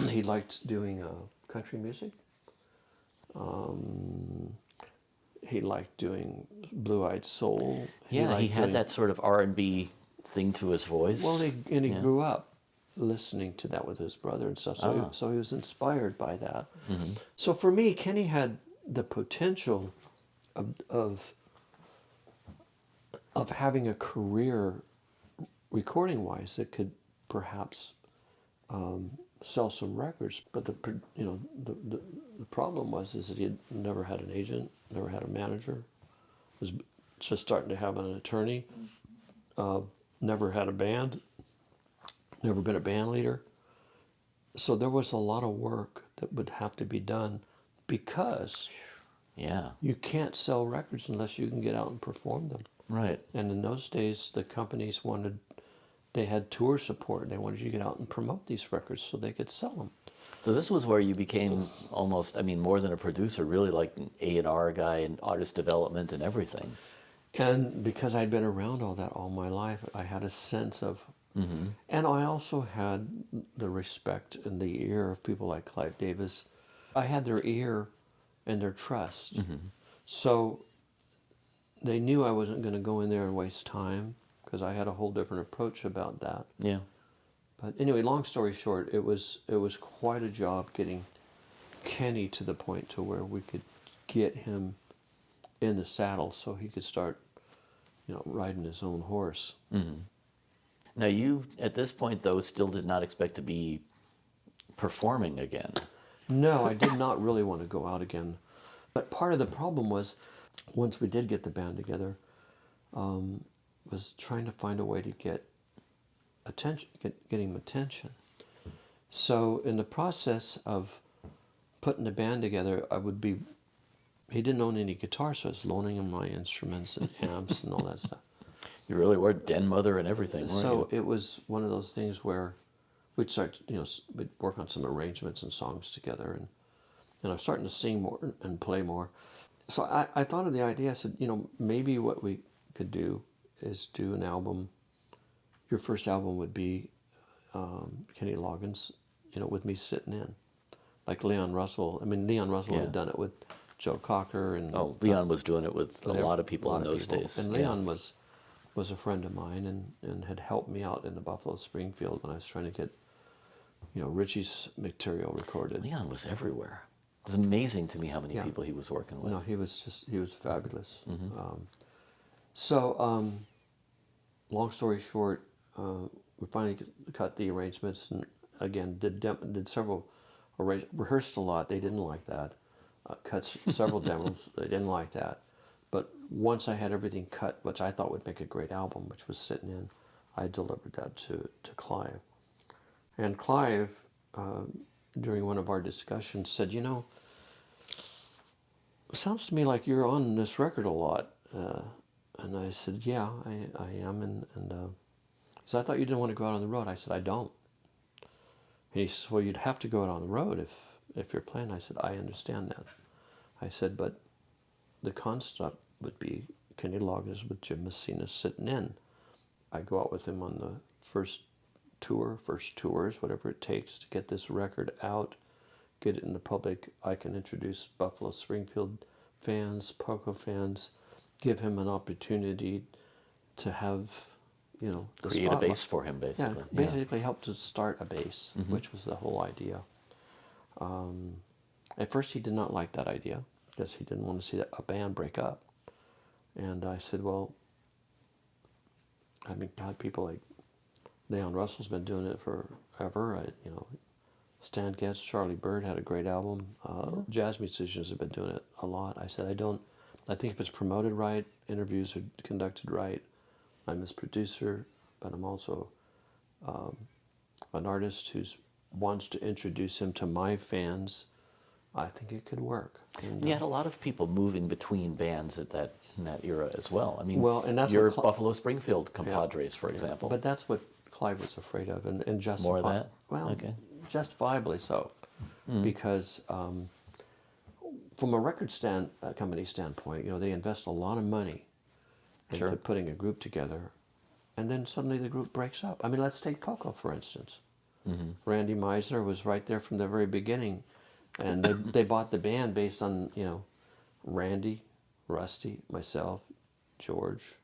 Speaker 3: he liked doing country music. He liked doing blue-eyed soul.
Speaker 2: Yeah, he
Speaker 3: liked
Speaker 2: had
Speaker 3: doing-
Speaker 2: that sort of R&B thing to his voice.
Speaker 3: Well, he grew up listening to that with his brother and stuff. So he was inspired by that. So for me, Kenny had the potential of having a career recording-wise that could perhaps sell some records. But the problem was that he had never had an agent, never had a manager, was just starting to have an attorney, never had a band, never been a band leader. So there was a lot of work that would have to be done, because you can't sell records unless you can get out and perform them.
Speaker 2: Right.
Speaker 3: And in those days, the companies they had tour support. They wanted you to get out and promote these records so they could sell them.
Speaker 2: So this was where you became almost, more than a producer, really like an A&R guy and artist development and everything.
Speaker 3: And because I'd been around all that all my life, I had a sense of, and I also had the respect and the ear of people like Clive Davis. I had their ear and their trust. So they knew I wasn't going to go in there and waste time because I had a whole different approach about that.
Speaker 2: Yeah.
Speaker 3: But anyway, long story short, it was quite a job getting Kenny to the point to where we could get him in the saddle so he could start, riding his own horse.
Speaker 2: Now you, at this point though, still did not expect to be performing again.
Speaker 3: No, I did not really want to go out again. But part of the problem was, once we did get the band together, was trying to find a way to get attention, getting him attention. So in the process of putting the band together, he didn't own any guitar, so I was loaning him my instruments and amps and all that stuff.
Speaker 2: You really were den mother and everything, weren't
Speaker 3: So
Speaker 2: you?
Speaker 3: it was one of those things where we'd start, we'd work on some arrangements and songs together, and I was starting to sing more and play more. So I thought of the idea. I said, maybe what we could do is do an album. Your first album would be Kenny Loggins, with me sitting in, like Leon Russell. I mean, Leon Russell had done it with Joe Cocker, and
Speaker 2: Leon was doing it with a lot of people in those days.
Speaker 3: And Leon was a friend of mine and had helped me out in the Buffalo Springfield when I was trying to get, Richie's material recorded.
Speaker 2: Leon was everywhere. It was amazing to me how many people he was working with.
Speaker 3: No, he was fabulous. Long story short, we finally cut the arrangements and again did several rehearsed a lot. They didn't like that. Cut several demos. They didn't like that. But once I had everything cut, which I thought would make a great album, which was sitting in, I delivered that to Clive. And Clive, during one of our discussions, said, it sounds to me like you're on this record a lot. And I said, yeah, I am. And he said, I thought you didn't want to go out on the road. I said, I don't. And he says, well, you'd have to go out on the road if you're playing. I said, I understand that. I said, but the concept would be Kenny Loggins with Jim Messina sitting in. I go out with him on the first tours, whatever it takes to get this record out, get it in the public. I can introduce Buffalo Springfield fans, Poco fans, give him an opportunity to have, the
Speaker 2: Create a base for him, basically.
Speaker 3: Yeah, basically help to start a base, which was the whole idea. At first he did not like that idea because he didn't want to see a band break up. And I said, well, God, people like Leon Russell's been doing it forever. Stan Getz, Charlie Bird had a great album. Jazz musicians have been doing it a lot. I said, I think if it's promoted right, interviews are conducted right, I'm his producer, but I'm also an artist who wants to introduce him to my fans. I think it could work. And,
Speaker 2: you had a lot of people moving between bands in that era as well. I mean,
Speaker 3: and that's
Speaker 2: your
Speaker 3: what
Speaker 2: Buffalo Springfield compadres, for example.
Speaker 3: But that's what Clive was afraid of, and
Speaker 2: More of that?
Speaker 3: Well,
Speaker 2: Okay.
Speaker 3: justifiably so, because from a record company standpoint, they invest a lot of money into putting a group together, and then suddenly the group breaks up. I mean, let's take Poco, for instance. Randy Meisner was right there from the very beginning, and they bought the band based on, Randy, Rusty, myself, George,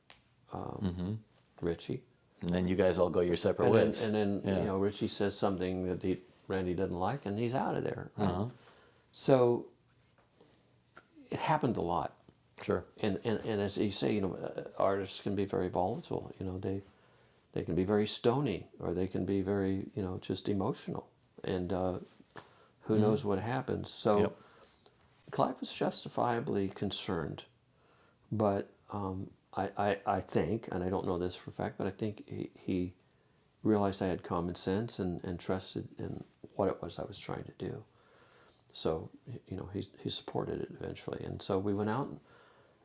Speaker 3: Richie.
Speaker 2: And then you guys all go your separate ways.
Speaker 3: And then Richie says something that Randy doesn't like, and he's out of there. Right? So it happened a lot.
Speaker 2: Sure.
Speaker 3: And as you say, artists can be very volatile. They can be very stony, or they can be very, just emotional. And who knows what happens. So Clive was justifiably concerned. But I think, and I don't know this for a fact, but I think he realized I had common sense and trusted in what it was I was trying to do. So, he supported it eventually. And so we went out,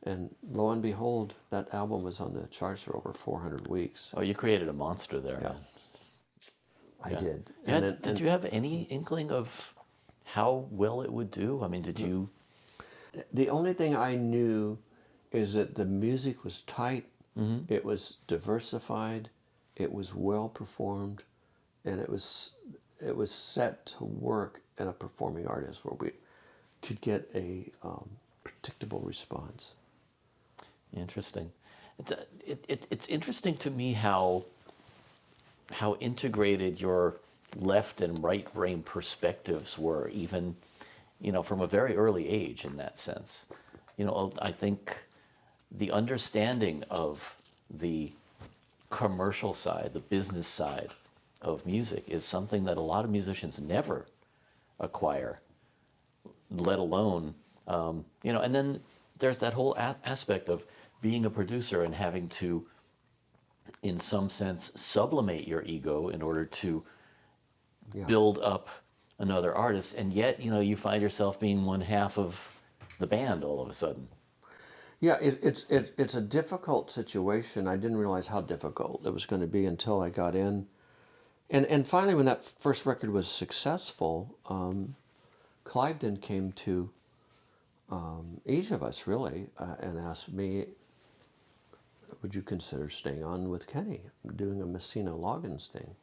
Speaker 3: and lo and behold, that album was on the charts for over 400 weeks.
Speaker 2: Oh, you created a monster there, man.
Speaker 3: I did.
Speaker 2: Did you have any inkling of how well it would do? I mean, did you...
Speaker 3: The only thing I knew is that the music was tight, it was diversified, it was well performed, and it was set to work in a performing artist where we could get a predictable response.
Speaker 2: Interesting. It's interesting to me how integrated your left and right brain perspectives were, even, from a very early age in that sense. I think the understanding of the commercial side, the business side of music is something that a lot of musicians never acquire, let alone, and then there's that whole aspect of being a producer and having to, in some sense, sublimate your ego in order to build up another artist, and yet you find yourself being one half of the band all of a sudden.
Speaker 3: Yeah, it's a difficult situation. I didn't realize how difficult it was going to be until I got in, and finally, when that first record was successful, Clive then came to each of us really and asked me, "Would you consider staying on with Kenny, doing a Messina Loggins thing?"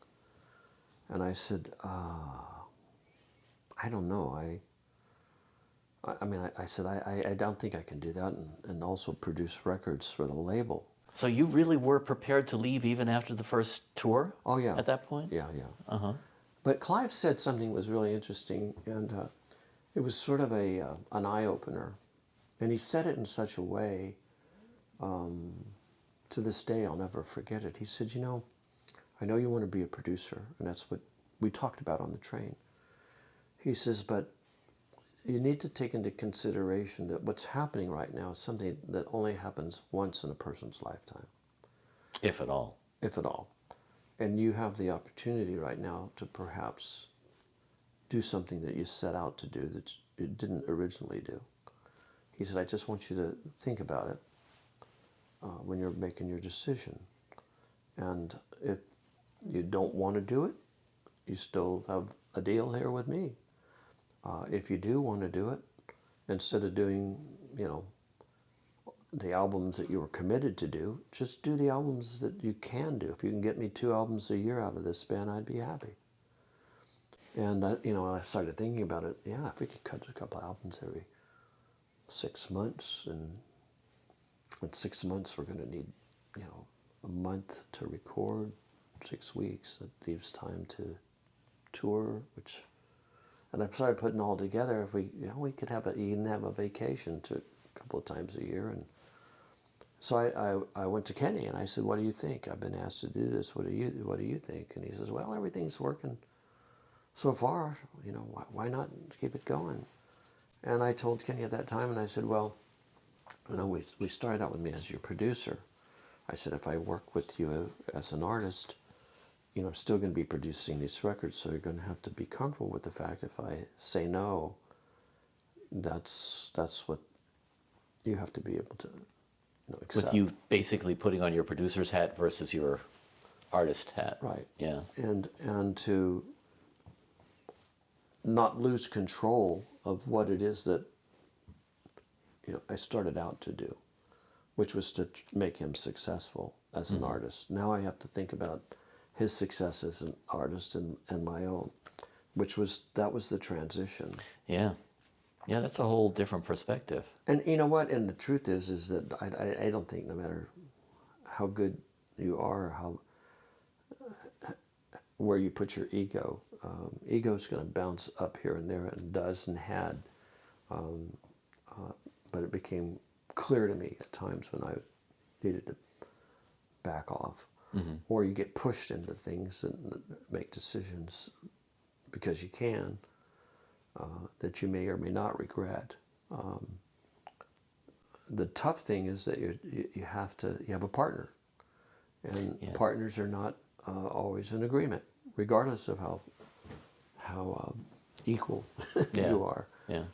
Speaker 3: And I said, "I don't know. I said, I don't think I can do that and also produce records for the label."
Speaker 2: So you really were prepared to leave even after the first tour?
Speaker 3: Oh, yeah.
Speaker 2: At that point?
Speaker 3: Yeah, yeah.
Speaker 2: Uh-huh.
Speaker 3: But Clive said something that was really interesting, and it was sort of an eye-opener. And he said it in such a way, to this day I'll never forget it. He said, "I know you want to be a producer," and that's what we talked about on the train. He says, "but you need to take into consideration that what's happening right now is something that only happens once in a person's lifetime.
Speaker 2: If at all.
Speaker 3: If at all. And you have the opportunity right now to perhaps do something that you set out to do that you didn't originally do." He said, "I just want you to think about it when you're making your decision. And if you don't want to do it, you still have a deal here with me. If you do want to do it, instead of doing, the albums that you were committed to do, just do the albums that you can do. If you can get me 2 albums a year out of this band, I'd be happy." And I started thinking about it. Yeah, if we could cut a couple albums every 6 months, and in 6 months we're going to need, a month to record, 6 weeks. That leaves time to tour, and I started putting all together. If we could have even have a vacation to a couple of times a year. And so I went to Kenny and I said, "What do you think? I've been asked to do this. What do you think?" And he says, "Well, everything's working so far. Why not keep it going?" And I told Kenny at that time, and I said, "Well, we started out with me as your producer. I said, if I work with you as an artist, I'm still going to be producing these records, so you're going to have to be comfortable with the fact if I say no, that's what you have to be able to accept."
Speaker 2: With you basically putting on your producer's hat versus your artist hat.
Speaker 3: Right.
Speaker 2: Yeah.
Speaker 3: And to not lose control of what it is that I started out to do, which was to make him successful as an artist. Now I have to think about his success as an artist and my own, that was the transition.
Speaker 2: Yeah. Yeah, that's a whole different perspective.
Speaker 3: And you know what? And the truth is that I don't think no matter how good you are, where you put your ego, ego's going to bounce up here and there, and does and had. But it became clear to me at times when I needed to back off. Or you get pushed into things and make decisions because you can, that you may or may not regret. The tough thing is that you have a partner, and partners are not always in agreement, regardless of how equal you are.
Speaker 2: Yeah.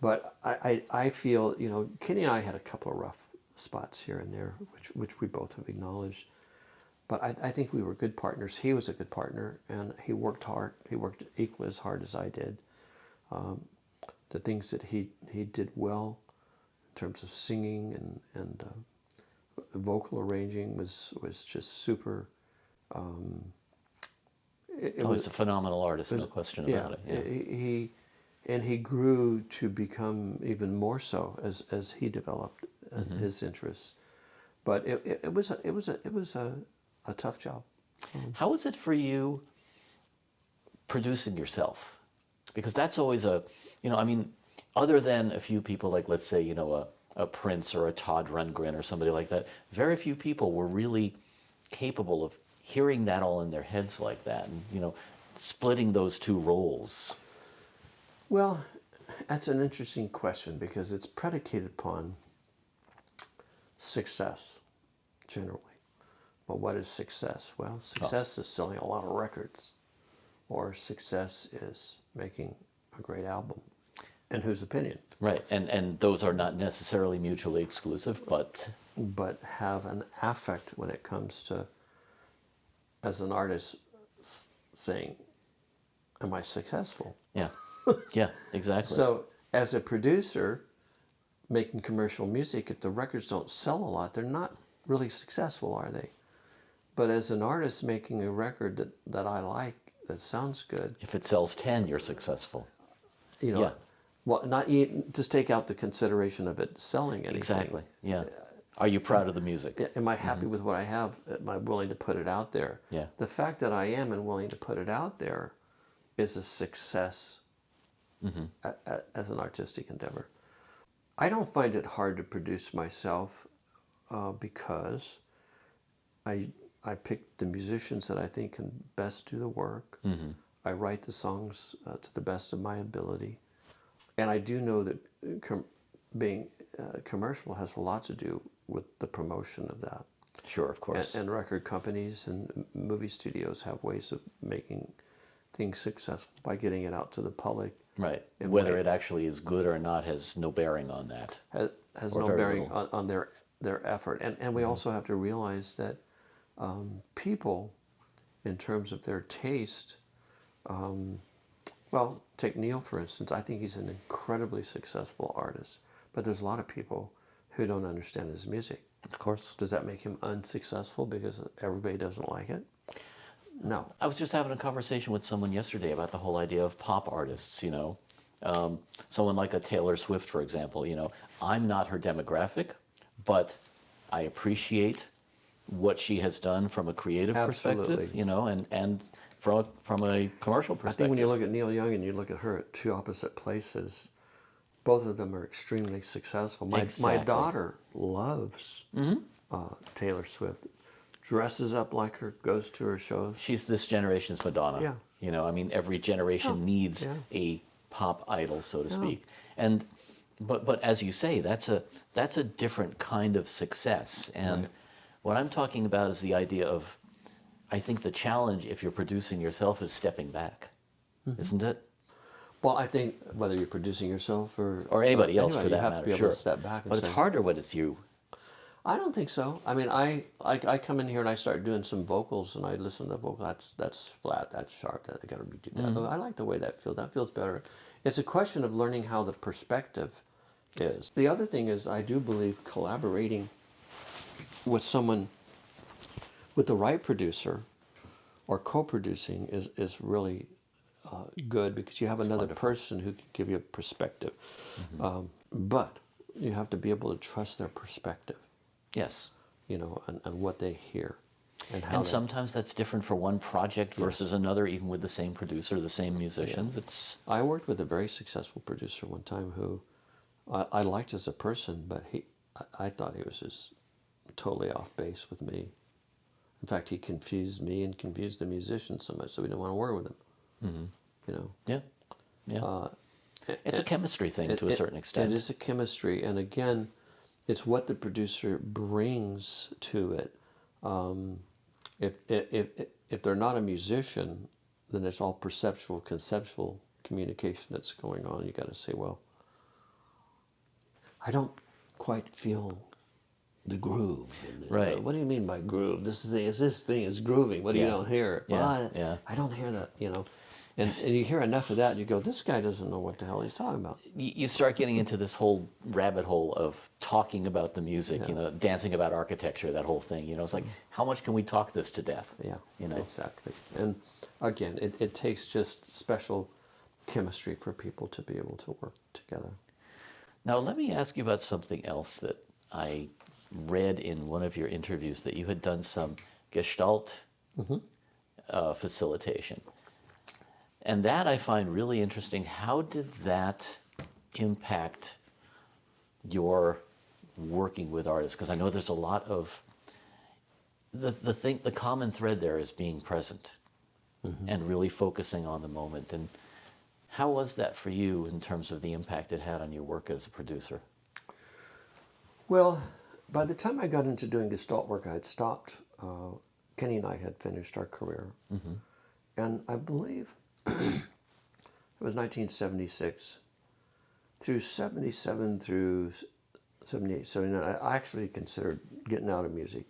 Speaker 3: But I feel, Kenny and I had a couple of rough spots here and there, which we both have acknowledged. But I think we were good partners. He was a good partner, and he worked hard. He worked equally as hard as I did. The things that he did well in terms of singing and vocal arranging was just super.
Speaker 2: He's a phenomenal artist, no question about it. Yeah.
Speaker 3: He grew to become even more so as he developed his interests. But it was a tough job.
Speaker 2: How is it for you producing yourself? Because that's always other than a few people, like let's say, a Prince or a Todd Rundgren or somebody like that, very few people were really capable of hearing that all in their heads like that and, splitting those two roles.
Speaker 3: Well, that's an interesting question because it's predicated upon success, generally. Well, what is success? Well, success is selling a lot of records, or success is making a great album. And whose opinion?
Speaker 2: Right, and those are not necessarily mutually exclusive, but
Speaker 3: have an affect when it comes to, as an artist, saying, am I successful?
Speaker 2: Yeah, yeah, exactly.
Speaker 3: So as a producer making commercial music, if the records don't sell a lot, they're not really successful, are they? But as an artist making a record that I like, that sounds good.
Speaker 2: If it sells 10, you're successful.
Speaker 3: Yeah. Well, not just take out the consideration of it selling anything.
Speaker 2: Exactly, yeah. Are you proud of the music?
Speaker 3: Am I happy with what I have? Am I willing to put it out there?
Speaker 2: Yeah.
Speaker 3: The fact that I am and willing to put it out there is a success as an artistic endeavor. I don't find it hard to produce myself because I pick the musicians that I think can best do the work. I write the songs to the best of my ability. And I do know that being commercial has a lot to do with the promotion of that.
Speaker 2: Sure, of course.
Speaker 3: And record companies and movie studios have ways of making things successful by getting it out to the public.
Speaker 2: Right. Whether it actually is good or not has no bearing on that.
Speaker 3: Has no bearing on their effort. And we also have to realize that people, in terms of their taste, well, take Neil, for instance. I think he's an incredibly successful artist. But there's a lot of people who don't understand his music.
Speaker 2: Of course.
Speaker 3: Does that make him unsuccessful because everybody doesn't like it? No.
Speaker 2: I was just having a conversation with someone yesterday about the whole idea of pop artists, someone like a Taylor Swift, for example. I'm not her demographic, but I appreciate what she has done from a creative perspective, and from a commercial perspective.
Speaker 3: I think when you look at Neil Young and you look at her at two opposite places, both of them are extremely successful. My daughter loves Taylor Swift. Dresses up like her, goes to her shows.
Speaker 2: She's this generation's Madonna. Yeah. Every generation needs a pop idol, so to speak. And but as you say, that's a different kind of success. And what I'm talking about is the idea of, I think the challenge if you're producing yourself is stepping back, isn't it?
Speaker 3: Well, I think whether you're producing yourself or
Speaker 2: anybody else for that
Speaker 3: you have
Speaker 2: matter,
Speaker 3: to be able to step back.
Speaker 2: But it's harder when it's you.
Speaker 3: I don't think so. I mean, I come in here and I start doing some vocals and I listen to the vocal. That's flat. That's sharp. I got to redo that. I like the way that feels. That feels better. It's a question of learning how the perspective is. The other thing is, I do believe collaborating with someone, with the right producer, or co-producing is really good because you have another person who can give you a perspective. But you have to be able to trust their perspective.
Speaker 2: Yes.
Speaker 3: And what they hear. And
Speaker 2: sometimes that's different for one project versus another, even with the same producer, the same musicians.
Speaker 3: I worked with a very successful producer one time who I liked as a person, but I thought he was just totally off base with me. In fact, he confused me and confused the musicians so much, so we didn't want to work with him.
Speaker 2: Yeah. Yeah. It's a chemistry thing to a certain extent.
Speaker 3: It is a chemistry, and again, it's what the producer brings to it. If they're not a musician, then it's all perceptual, conceptual communication that's going on. You got to say, well, I don't quite feel the groove.
Speaker 2: Right.
Speaker 3: What do you mean by groove? This thing is grooving. What do you don't hear? Well, I don't hear that. And you hear enough of that, and you go, this guy doesn't know what the hell he's talking about.
Speaker 2: You start getting into this whole rabbit hole of talking about the music, dancing about architecture, that whole thing. It's like, how much can we talk this to death?
Speaker 3: Yeah, exactly. And again, it takes just special chemistry for people to be able to work together.
Speaker 2: Now, let me ask you about something else that I read in one of your interviews, that you had done some Gestalt facilitation. And that I find really interesting. How did that impact your working with artists? Because I know there's a lot of the common thread there is being present and really focusing on the moment. And how was that for you in terms of the impact it had on your work as a producer?
Speaker 3: Well, by the time I got into doing Gestalt work, I had stopped. Kenny and I had finished our career. And I believe it was 1976. Through 77 through 78, 79, I actually considered getting out of music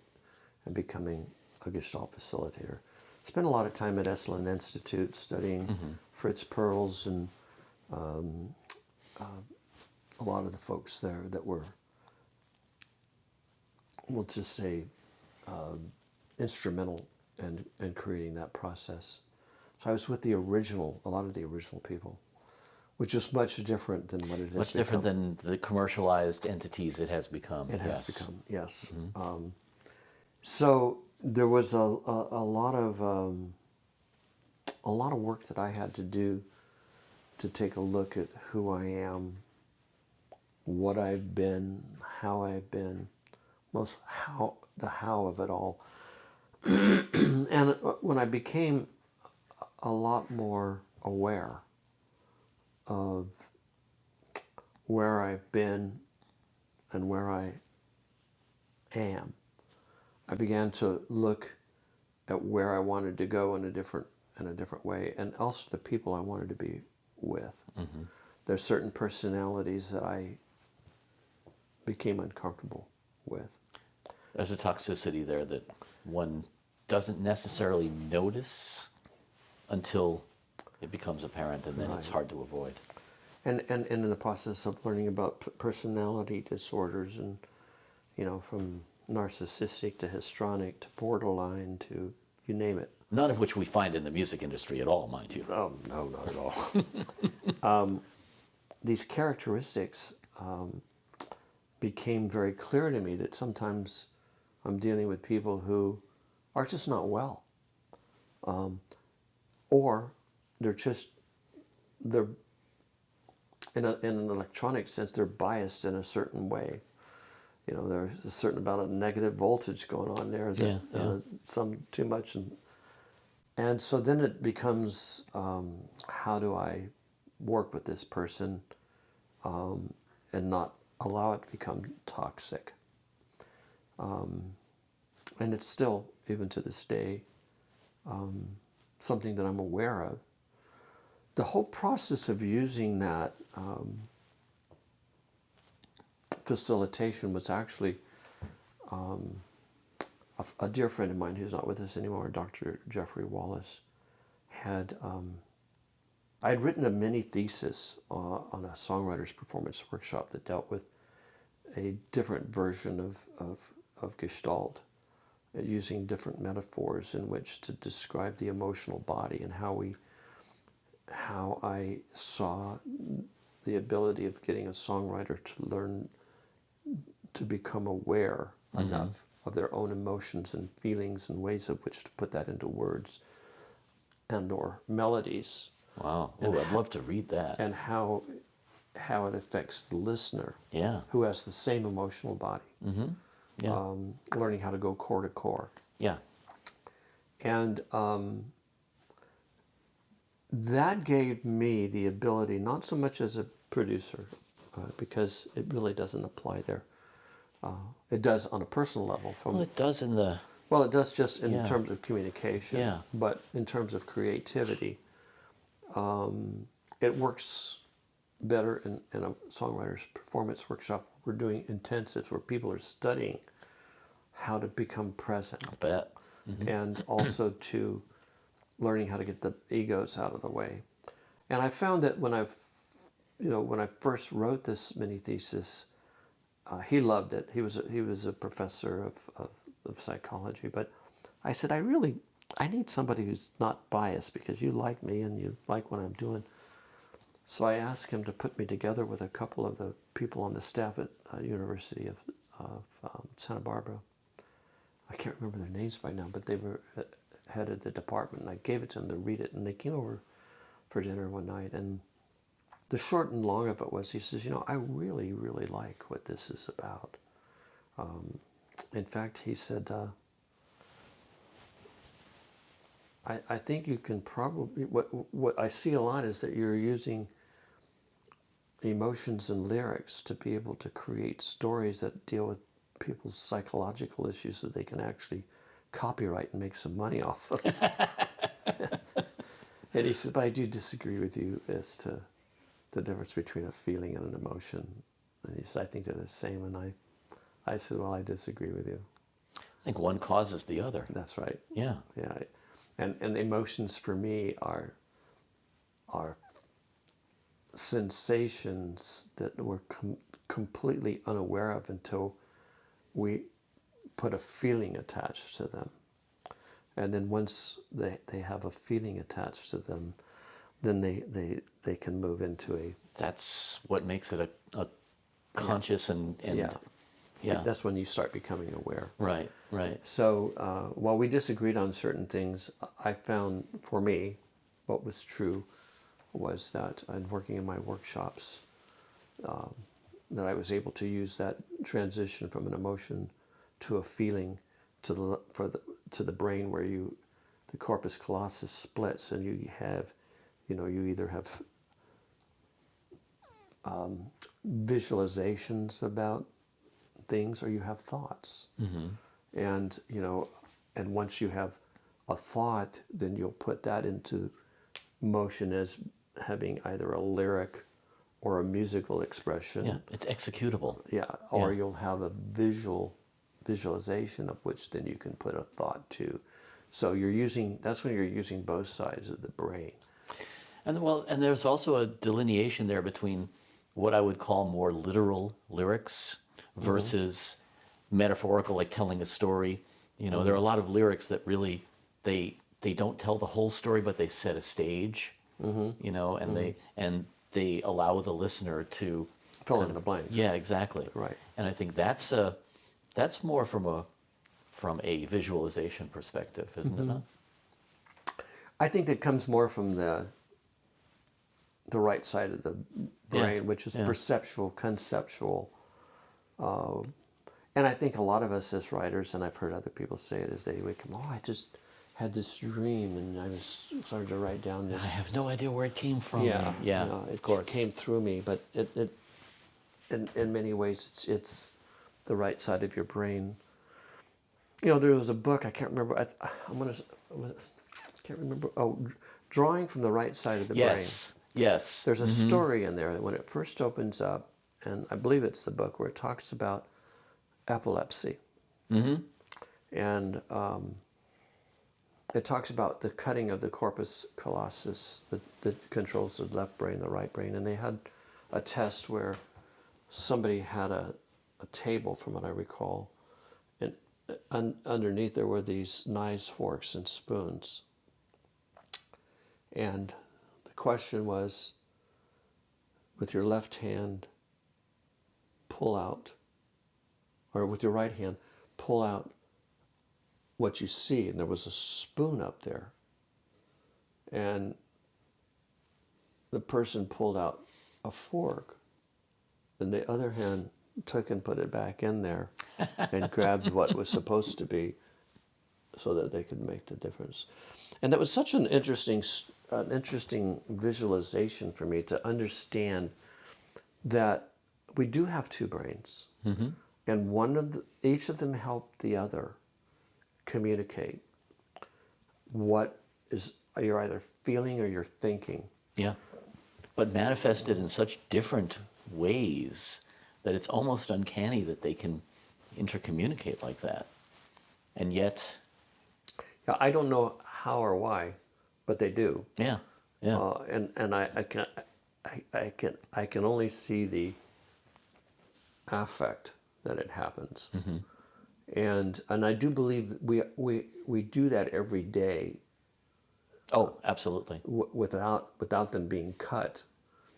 Speaker 3: and becoming a Gestalt facilitator. Spent a lot of time at Esalen Institute studying Fritz Perls and a lot of the folks there that were, we'll just say, instrumental in creating that process. So I was with a lot of the original people, which is much different than what it has become.
Speaker 2: Much different than the commercialized entities it has become.
Speaker 3: It has become, yes. So there was a lot of work that I had to do to take a look at who I am, what I've been, how I've been, the how of it all. And when I became a lot more aware of where I've been and where I am, I began to look at where I wanted to go in a different way, and also the people I wanted to be with. There's certain personalities that I became uncomfortable with.
Speaker 2: There's a toxicity there that one doesn't necessarily notice until it becomes apparent, and then it's hard to avoid.
Speaker 3: And in the process of learning about personality disorders, and from narcissistic to histrionic to borderline to you name it.
Speaker 2: None of which we find in the music industry at all, mind you.
Speaker 3: Oh, no, not at all. These characteristics became very clear to me, that sometimes I'm dealing with people who are just not well. Or they're in an electronic sense, they're biased in a certain way. There's a certain amount of negative voltage going on there, that some too much. And so then it becomes, how do I work with this person and not allow it to become toxic? And it's still, even to this day, something that I'm aware of. The whole process of using that facilitation was actually a dear friend of mine who's not with us anymore, Dr. Jeffrey Wallace, I had written a mini thesis on a songwriter's performance workshop that dealt with a different version of Gestalt, using different metaphors in which to describe the emotional body, and how I saw the ability of getting a songwriter to learn to become aware enough of their own emotions and feelings and ways of which to put that into words and or melodies.
Speaker 2: Wow. Oh, I'd love to read that.
Speaker 3: And how it affects the listener, who has the same emotional body. Learning how to go core to core.
Speaker 2: Yeah.
Speaker 3: And that gave me the ability, not so much as a producer, because it really doesn't apply there. It does on a personal level.
Speaker 2: Well, it does in the...
Speaker 3: Well, it does just in terms of communication. But in terms of creativity, it works better in a songwriter's performance workshop. We're doing intensives where people are studying how to become present.
Speaker 2: I bet.
Speaker 3: And also to learning how to get the egos out of the way. And I found that when I first wrote this mini thesis, he loved it. He was a professor of psychology, but I said, I need somebody who's not biased because you like me and you like what I'm doing. So I asked him to put me together with a couple of the people on the staff at University of Santa Barbara. I can't remember their names by now, but they were head of the department, and I gave it to them to read it, and they came over for dinner one night, and the short and long of it was, he says, I really, really like what this is about. In fact, he said, I think you can probably, what I see a lot is that you're using emotions and lyrics to be able to create stories that deal with people's psychological issues that they can actually copyright and make some money off of. And he said, but I do disagree with you as to the difference between a feeling and an emotion. And he said, I think they're the same. And I said, well, I disagree with you.
Speaker 2: I think one causes the other.
Speaker 3: That's right.
Speaker 2: Yeah.
Speaker 3: Yeah. And emotions for me are sensations that we're completely unaware of until we put a feeling attached to them. And then once they have a feeling attached to them, then they can move into a...
Speaker 2: That's what makes it a conscious and yeah.
Speaker 3: That's when you start becoming aware.
Speaker 2: Right, right.
Speaker 3: So while we disagreed on certain things, I found for me what was true was that in working in my workshops, that I was able to use that transition from an emotion to a feeling to the brain, where the corpus callosum splits, and you either have visualizations about things, or you have thoughts. Mm-hmm. And once you have a thought, then you'll put that into motion as having either a lyric or a musical expression.
Speaker 2: Yeah, it's executable.
Speaker 3: Yeah, or you'll have a visualization of which then you can put a thought to. So that's when you're using both sides of the brain.
Speaker 2: And there's also a delineation there between what I would call more literal lyrics versus metaphorical, like telling a story. There are a lot of lyrics that really they don't tell the whole story, but they set a stage. And they allow the listener to
Speaker 3: fill in the blanks.
Speaker 2: Yeah, exactly.
Speaker 3: Right.
Speaker 2: And I think that's more from a visualization perspective, isn't it not?
Speaker 3: I think that comes more from the right side of the brain, which is perceptual, conceptual. And I think a lot of us as writers, and I've heard other people say it, is they wake up, I just had this dream and I was starting to write down this.
Speaker 2: I have no idea where it came from.
Speaker 3: Yeah,
Speaker 2: of
Speaker 3: it
Speaker 2: course.
Speaker 3: came through me, but it in many ways it's the right side of your brain. There was a book, I can't remember. I can't remember. Oh, Drawing from the Right Side of the Brain.
Speaker 2: Yes.
Speaker 3: There's a story in there when it first opens up, and I believe it's the book where it talks about epilepsy. Mm-hmm. And it talks about the cutting of the corpus callosum that controls the left brain, the right brain. And they had a test where somebody had a table, from what I recall, and underneath there were these knives, forks, and spoons. And the question was, with your left hand, pull out, or with your right hand, pull out what you see. And there was a spoon up there. And the person pulled out a fork, and the other hand took and put it back in there and grabbed what was supposed to be, so that they could make the difference. And that was such an interesting visualization for me to understand that we do have two brains, and each of them help the other communicate what is you're either feeling or you're thinking.
Speaker 2: Yeah, but manifested in such different ways that it's almost uncanny that they can intercommunicate like that. And yet...
Speaker 3: Yeah, I don't know how or why, but they do.
Speaker 2: Yeah, yeah.
Speaker 3: And I can only see the affect that it happens. And I do believe that we do that every day
Speaker 2: Oh, absolutely.
Speaker 3: without them being cut,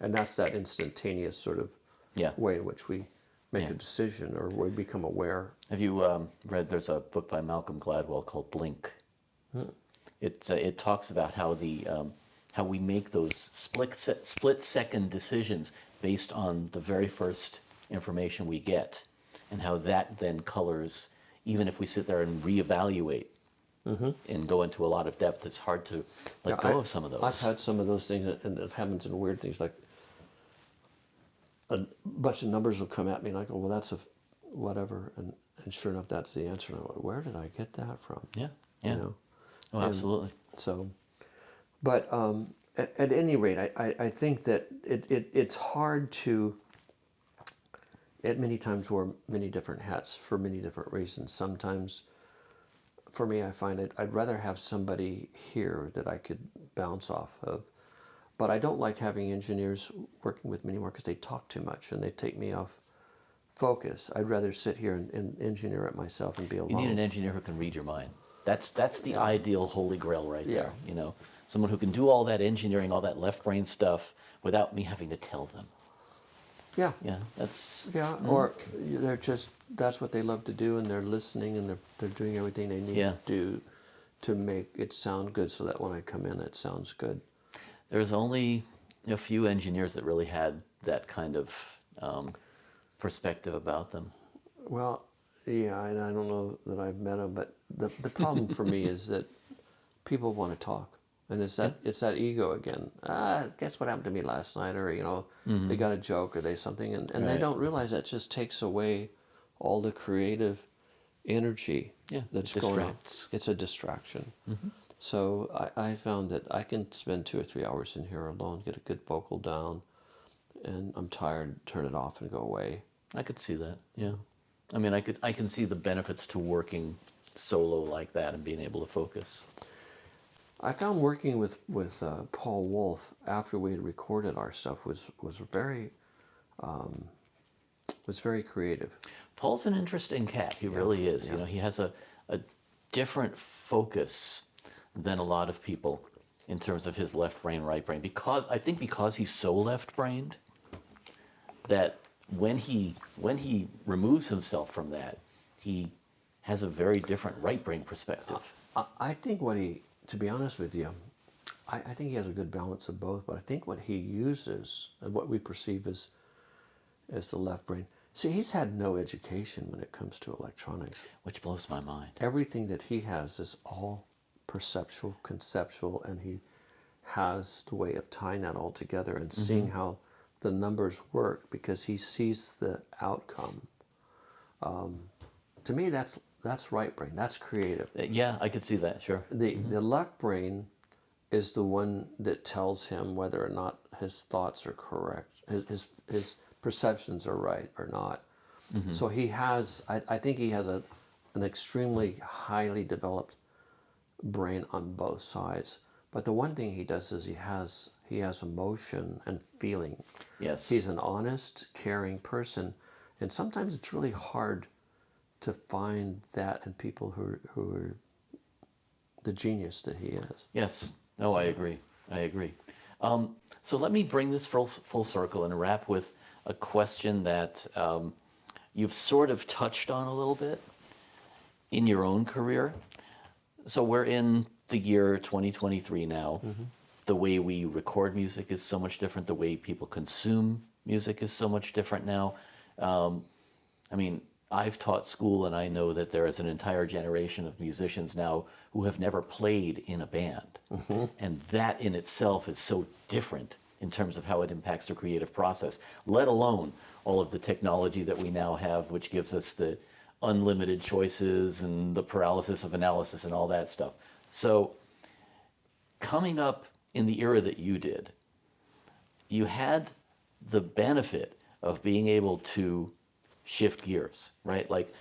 Speaker 3: and that's that instantaneous sort of
Speaker 2: Yeah.
Speaker 3: way in which we make
Speaker 2: Yeah.
Speaker 3: a decision or we become aware.
Speaker 2: Have you read? There's a book by Malcolm Gladwell called Blink. It talks about how we make those split second decisions based on the very first information we get, and how that then colors. Even if we sit there and reevaluate and go into a lot of depth, it's hard to let go of some of those.
Speaker 3: I've had some of those things, and it happens in weird things, like a bunch of numbers will come at me, and I go, well, that's a whatever, and sure enough, that's the answer. And I go, where did I get that from?
Speaker 2: Yeah, yeah.
Speaker 3: You know?
Speaker 2: Oh, absolutely.
Speaker 3: So, but at any rate, I think that it's hard to, at many times, wear many different hats for many different reasons. Sometimes, for me, I find I'd rather have somebody here that I could bounce off of. But I don't like having engineers working with me anymore because they talk too much and they take me off focus. I'd rather sit here and engineer it myself and be alone.
Speaker 2: You need an engineer who can read your mind. That's the ideal holy grail right there. You know, someone who can do all that engineering, all that left brain stuff without me having to tell them.
Speaker 3: Yeah.
Speaker 2: Yeah, that's.
Speaker 3: Yeah, or they're just, that's what they love to do, and they're listening, and they're doing everything they need to do to make it sound good, so that when I come in, it sounds good.
Speaker 2: There's only a few engineers that really had that kind of perspective about them.
Speaker 3: Well, yeah, and I don't know that I've met them, but the problem for me is that people want to talk. And it's that ego again. Guess what happened to me last night? Or, you know, they got a joke or they something. And they don't realize that just takes away all the creative energy that's going on. It's a distraction. So I found that I can spend 2 or 3 hours in here alone, get a good vocal down, and I'm tired, turn it off and go away.
Speaker 2: I could see that, yeah. I mean, I can see the benefits to working solo like that and being able to focus.
Speaker 3: I found working with Paul Wolf after we had recorded our stuff was very creative.
Speaker 2: Paul's an interesting cat. He really is. Yeah. You know, he has a different focus than a lot of people in terms of his left brain, right brain. Because he's so left-brained that when he removes himself from that, he has a very different right brain perspective.
Speaker 3: I think to be honest with you, I think he has a good balance of both, but I think what he uses, and what we perceive as the left brain, see, he's had no education when it comes to electronics.
Speaker 2: Which blows my mind.
Speaker 3: Everything that he has is all perceptual, conceptual, and he has the way of tying that all together and seeing how the numbers work because he sees the outcome. To me, that's right brain. That's creative.
Speaker 2: Yeah, I could see that, sure.
Speaker 3: The left brain is the one that tells him whether or not his thoughts are correct, his perceptions are right or not. So he has, I think he has an extremely highly developed brain on both sides. But the one thing he does is he has emotion and feeling.
Speaker 2: Yes.
Speaker 3: He's an honest, caring person, and sometimes it's really hard to find that in people who are the genius that he is.
Speaker 2: Yes. No, I agree. So let me bring this full circle and wrap with a question that you've sort of touched on a little bit in your own career. So we're in the year 2023 now. The way we record music is so much different. The way people consume music is so much different now. I mean, I've taught school, and I know that there is an entire generation of musicians now who have never played in a band. And that in itself is so different in terms of how it impacts the creative process, let alone all of the technology that we now have, which gives us the unlimited choices and the paralysis of analysis and all that stuff. So coming up in the era that you did, you had the benefit of being able to shift gears, right? Like,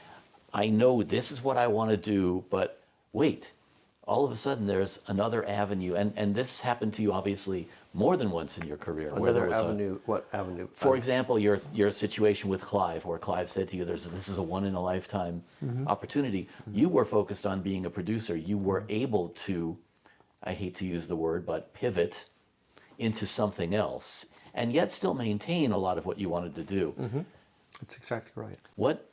Speaker 2: I know this is what I want to do, but wait, all of a sudden there's another avenue, and this happened to you obviously more than once in your career. Where there
Speaker 3: Another
Speaker 2: was
Speaker 3: avenue. What avenue?
Speaker 2: for example, your situation with Clive, where Clive said to you, this is a one in a lifetime opportunity." You were focused on being a producer. You were able to, I hate to use the word, but pivot into something else, and yet still maintain a lot of what you wanted to do.
Speaker 3: That's exactly right.
Speaker 2: What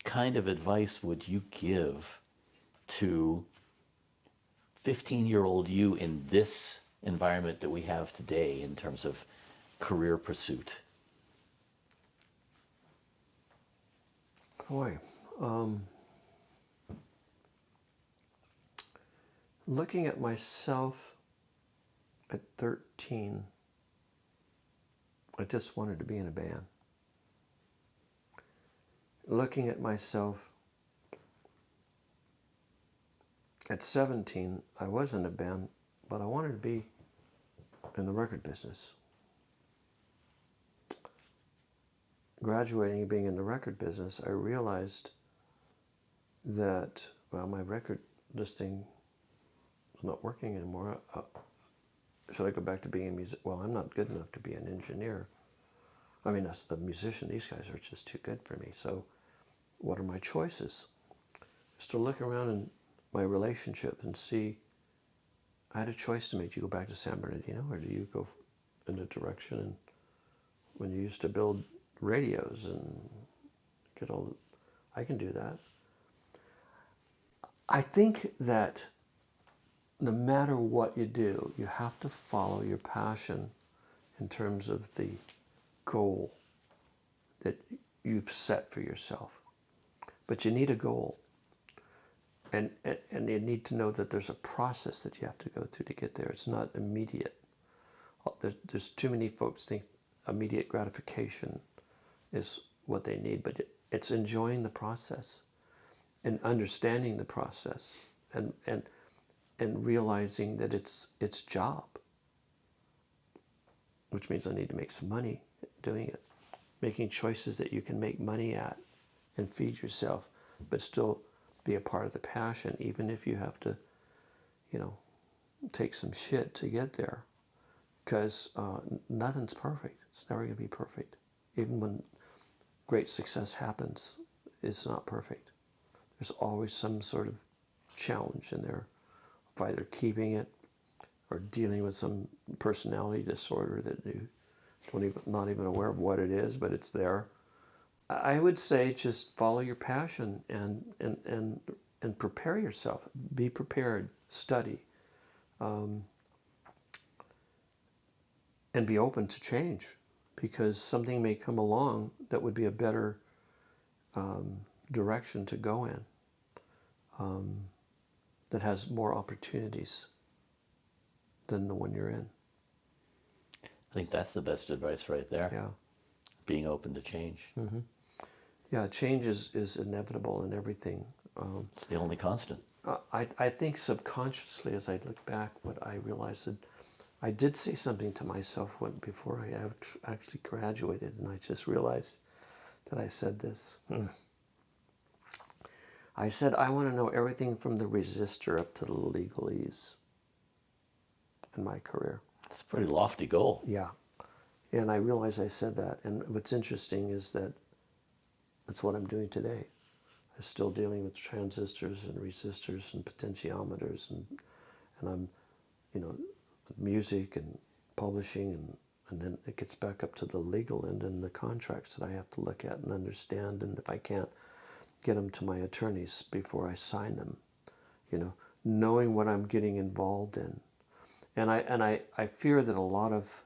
Speaker 2: kind of advice would you give to 15-year-old you in this environment that we have today in terms of career pursuit?
Speaker 3: Boy, looking at myself at 13, I just wanted to be in a band. Looking at myself at 17, I was in a band, but I wanted to be in the record business. Graduating and being in the record business, I realized that, well, my record listing is not working anymore. Should I go back to being a musician? Well, I'm not good enough to be an engineer. I mean, a musician. These guys are just too good for me. So what are my choices? Just to look around in my relationship and see, I had a choice to make. Do you go back to San Bernardino, or do you go in a direction and when you used to build radios and get all, I can do that. I think that no matter what you do, you have to follow your passion in terms of the goal that you've set for yourself. But you need a goal. And you need to know that there's a process that you have to go through to get there. It's not immediate. There's too many folks think immediate gratification is what they need, but it's enjoying the process and understanding the process and realizing that it's job, which means I need to make some money doing it, making choices that you can make money at and feed yourself, but still be a part of the passion, even if you have to, take some shit to get there, because nothing's perfect. It's never going to be perfect. Even when great success happens, it's not perfect. There's always some sort of challenge in there of either keeping it or dealing with some personality disorder that you not even aware of what it is, but it's there. I would say just follow your passion and prepare yourself. Be prepared, study, and be open to change, because something may come along that would be a better direction to go in, that has more opportunities than the one you're in.
Speaker 2: I think that's the best advice right there.
Speaker 3: Yeah.
Speaker 2: Being open to change.
Speaker 3: Mm-hmm. Yeah, change is inevitable in everything.
Speaker 2: It's the only constant.
Speaker 3: I think subconsciously, as I look back, what I realized that I did say something to myself before I actually graduated, and I just realized that I said this. I said, I want to know everything from the resistor up to the legalese in my career.
Speaker 2: It's a pretty lofty goal.
Speaker 3: Yeah. And I realized I said that. And what's interesting is that that's what I'm doing today. I'm still dealing with transistors and resistors and potentiometers, and I'm, music and publishing, and then it gets back up to the legal end and the contracts that I have to look at and understand, and if I can't get them to my attorneys before I sign them, knowing what I'm getting involved in. And I fear that a lot of,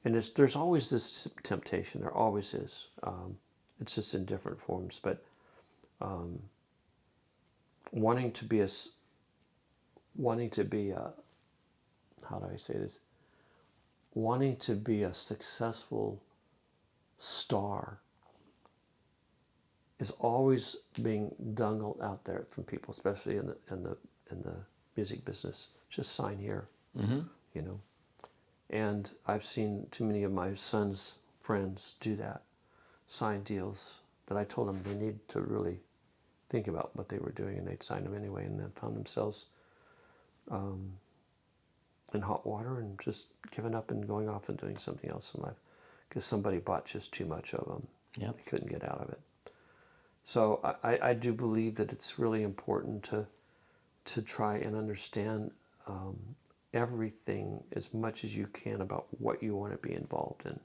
Speaker 3: and there's always this temptation, there always is, it's just in different forms, but wanting to be a, how do I say this? Wanting to be a successful star is always being dangled out there from people, especially in the music business. Just sign here, And I've seen too many of my son's friends do that, sign deals that I told them they need to really think about what they were doing, and they'd sign them anyway, and then found themselves in hot water and just giving up and going off and doing something else in life because somebody bought just too much of them.
Speaker 2: Yep.
Speaker 3: They couldn't get out of it. So I do believe that it's really important to try and understand everything as much as you can about what you want to be involved in.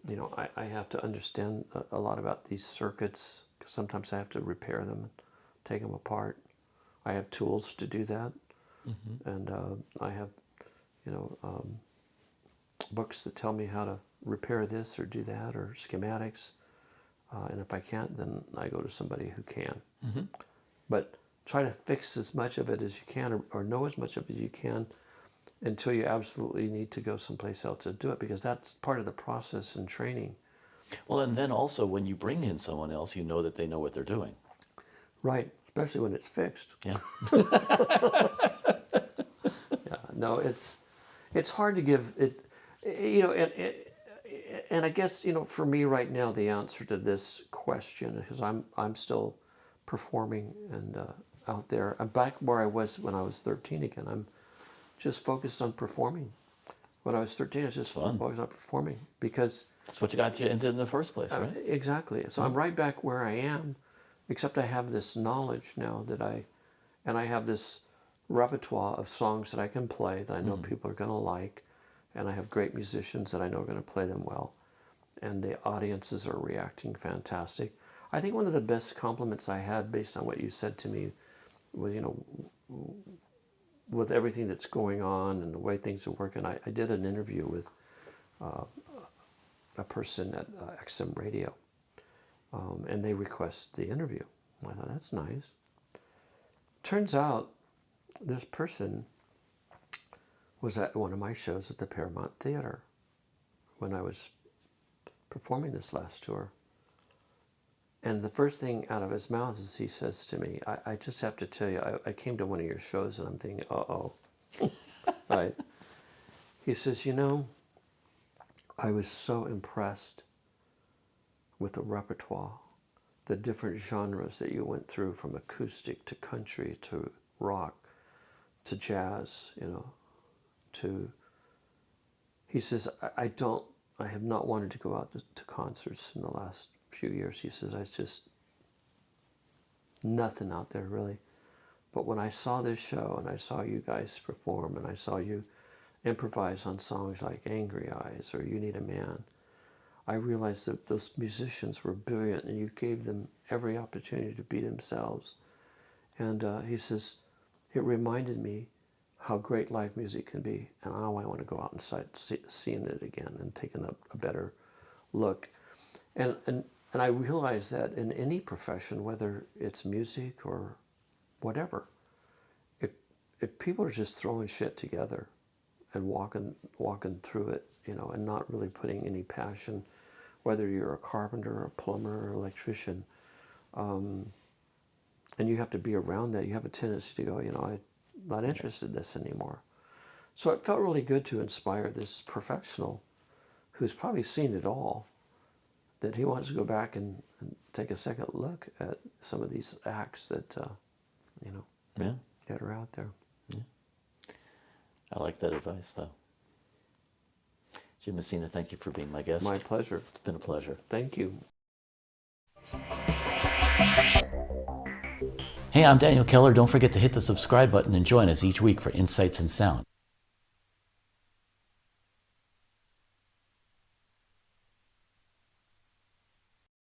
Speaker 3: You know, I have to understand a lot about these circuits because sometimes I have to repair them and take them apart. I have tools to do that. And I have, you know, books that tell me how to repair this or do that or schematics. And if I can't, then I go to somebody who can. But try to fix as much of it as you can or know as much of it as you can until you absolutely need to go someplace else to do it, because that's part of the process and training.
Speaker 2: Well, and then also when you bring in someone else, you know that they know what they're doing.
Speaker 3: Right, especially when it's fixed.
Speaker 2: Yeah.
Speaker 3: Yeah, no, it's hard to give it, you know, and I guess, you know, for me right now, the answer to this question, because I'm still performing and out there. I'm back where I was when I was 13 again. I'm just focused on performing. When I was 13, I was just focused on performing because
Speaker 2: That's what you got you into in the first place, right?
Speaker 3: exactly. So I'm right back where I am, except I have this knowledge now that I have this repertoire of songs that I can play that I know people are going to like, and I have great musicians that I know are going to play them well, and the audiences are reacting fantastic. I think one of the best compliments I had based on what you said to me was, you know, with everything that's going on and the way things are working, I did an interview with a person at XM Radio, and they requested the interview. I thought, that's nice. Turns out this person was at one of my shows at the Paramount Theater when I was performing this last tour. And the first thing out of his mouth is he says to me, I just have to tell you, I came to one of your shows and I'm thinking, uh-oh. Right. He says, you know, I was so impressed with the repertoire, the different genres that you went through, from acoustic to country to rock to jazz, you know, to, he says, I have not wanted to go out to concerts in the last few years. He says, it's just nothing out there really. But when I saw this show and I saw you guys perform and I saw you improvise on songs like Angry Eyes or You Need a Man, I realized that those musicians were brilliant and you gave them every opportunity to be themselves. And he says, it reminded me how great live music can be, and now I want to go out and start seeing it again and taking a better look. And I realize that in any profession, whether it's music or whatever, if people are just throwing shit together and walking through it, you know, and not really putting any passion, whether you're a carpenter, a plumber, or electrician, and you have to be around that, you have a tendency to go, you know, I'm not interested in this anymore. So it felt really good to inspire this professional who's probably seen it all, that he wants to go back and take a second look at some of these acts that, you know, that are out there.
Speaker 2: Yeah. I like that advice, though. Jim Messina, thank you for being my guest.
Speaker 3: My pleasure.
Speaker 2: It's been a pleasure.
Speaker 3: Thank you.
Speaker 2: Hey, I'm Daniel Keller. Don't forget to hit the subscribe button and join us each week for Insights in Sound.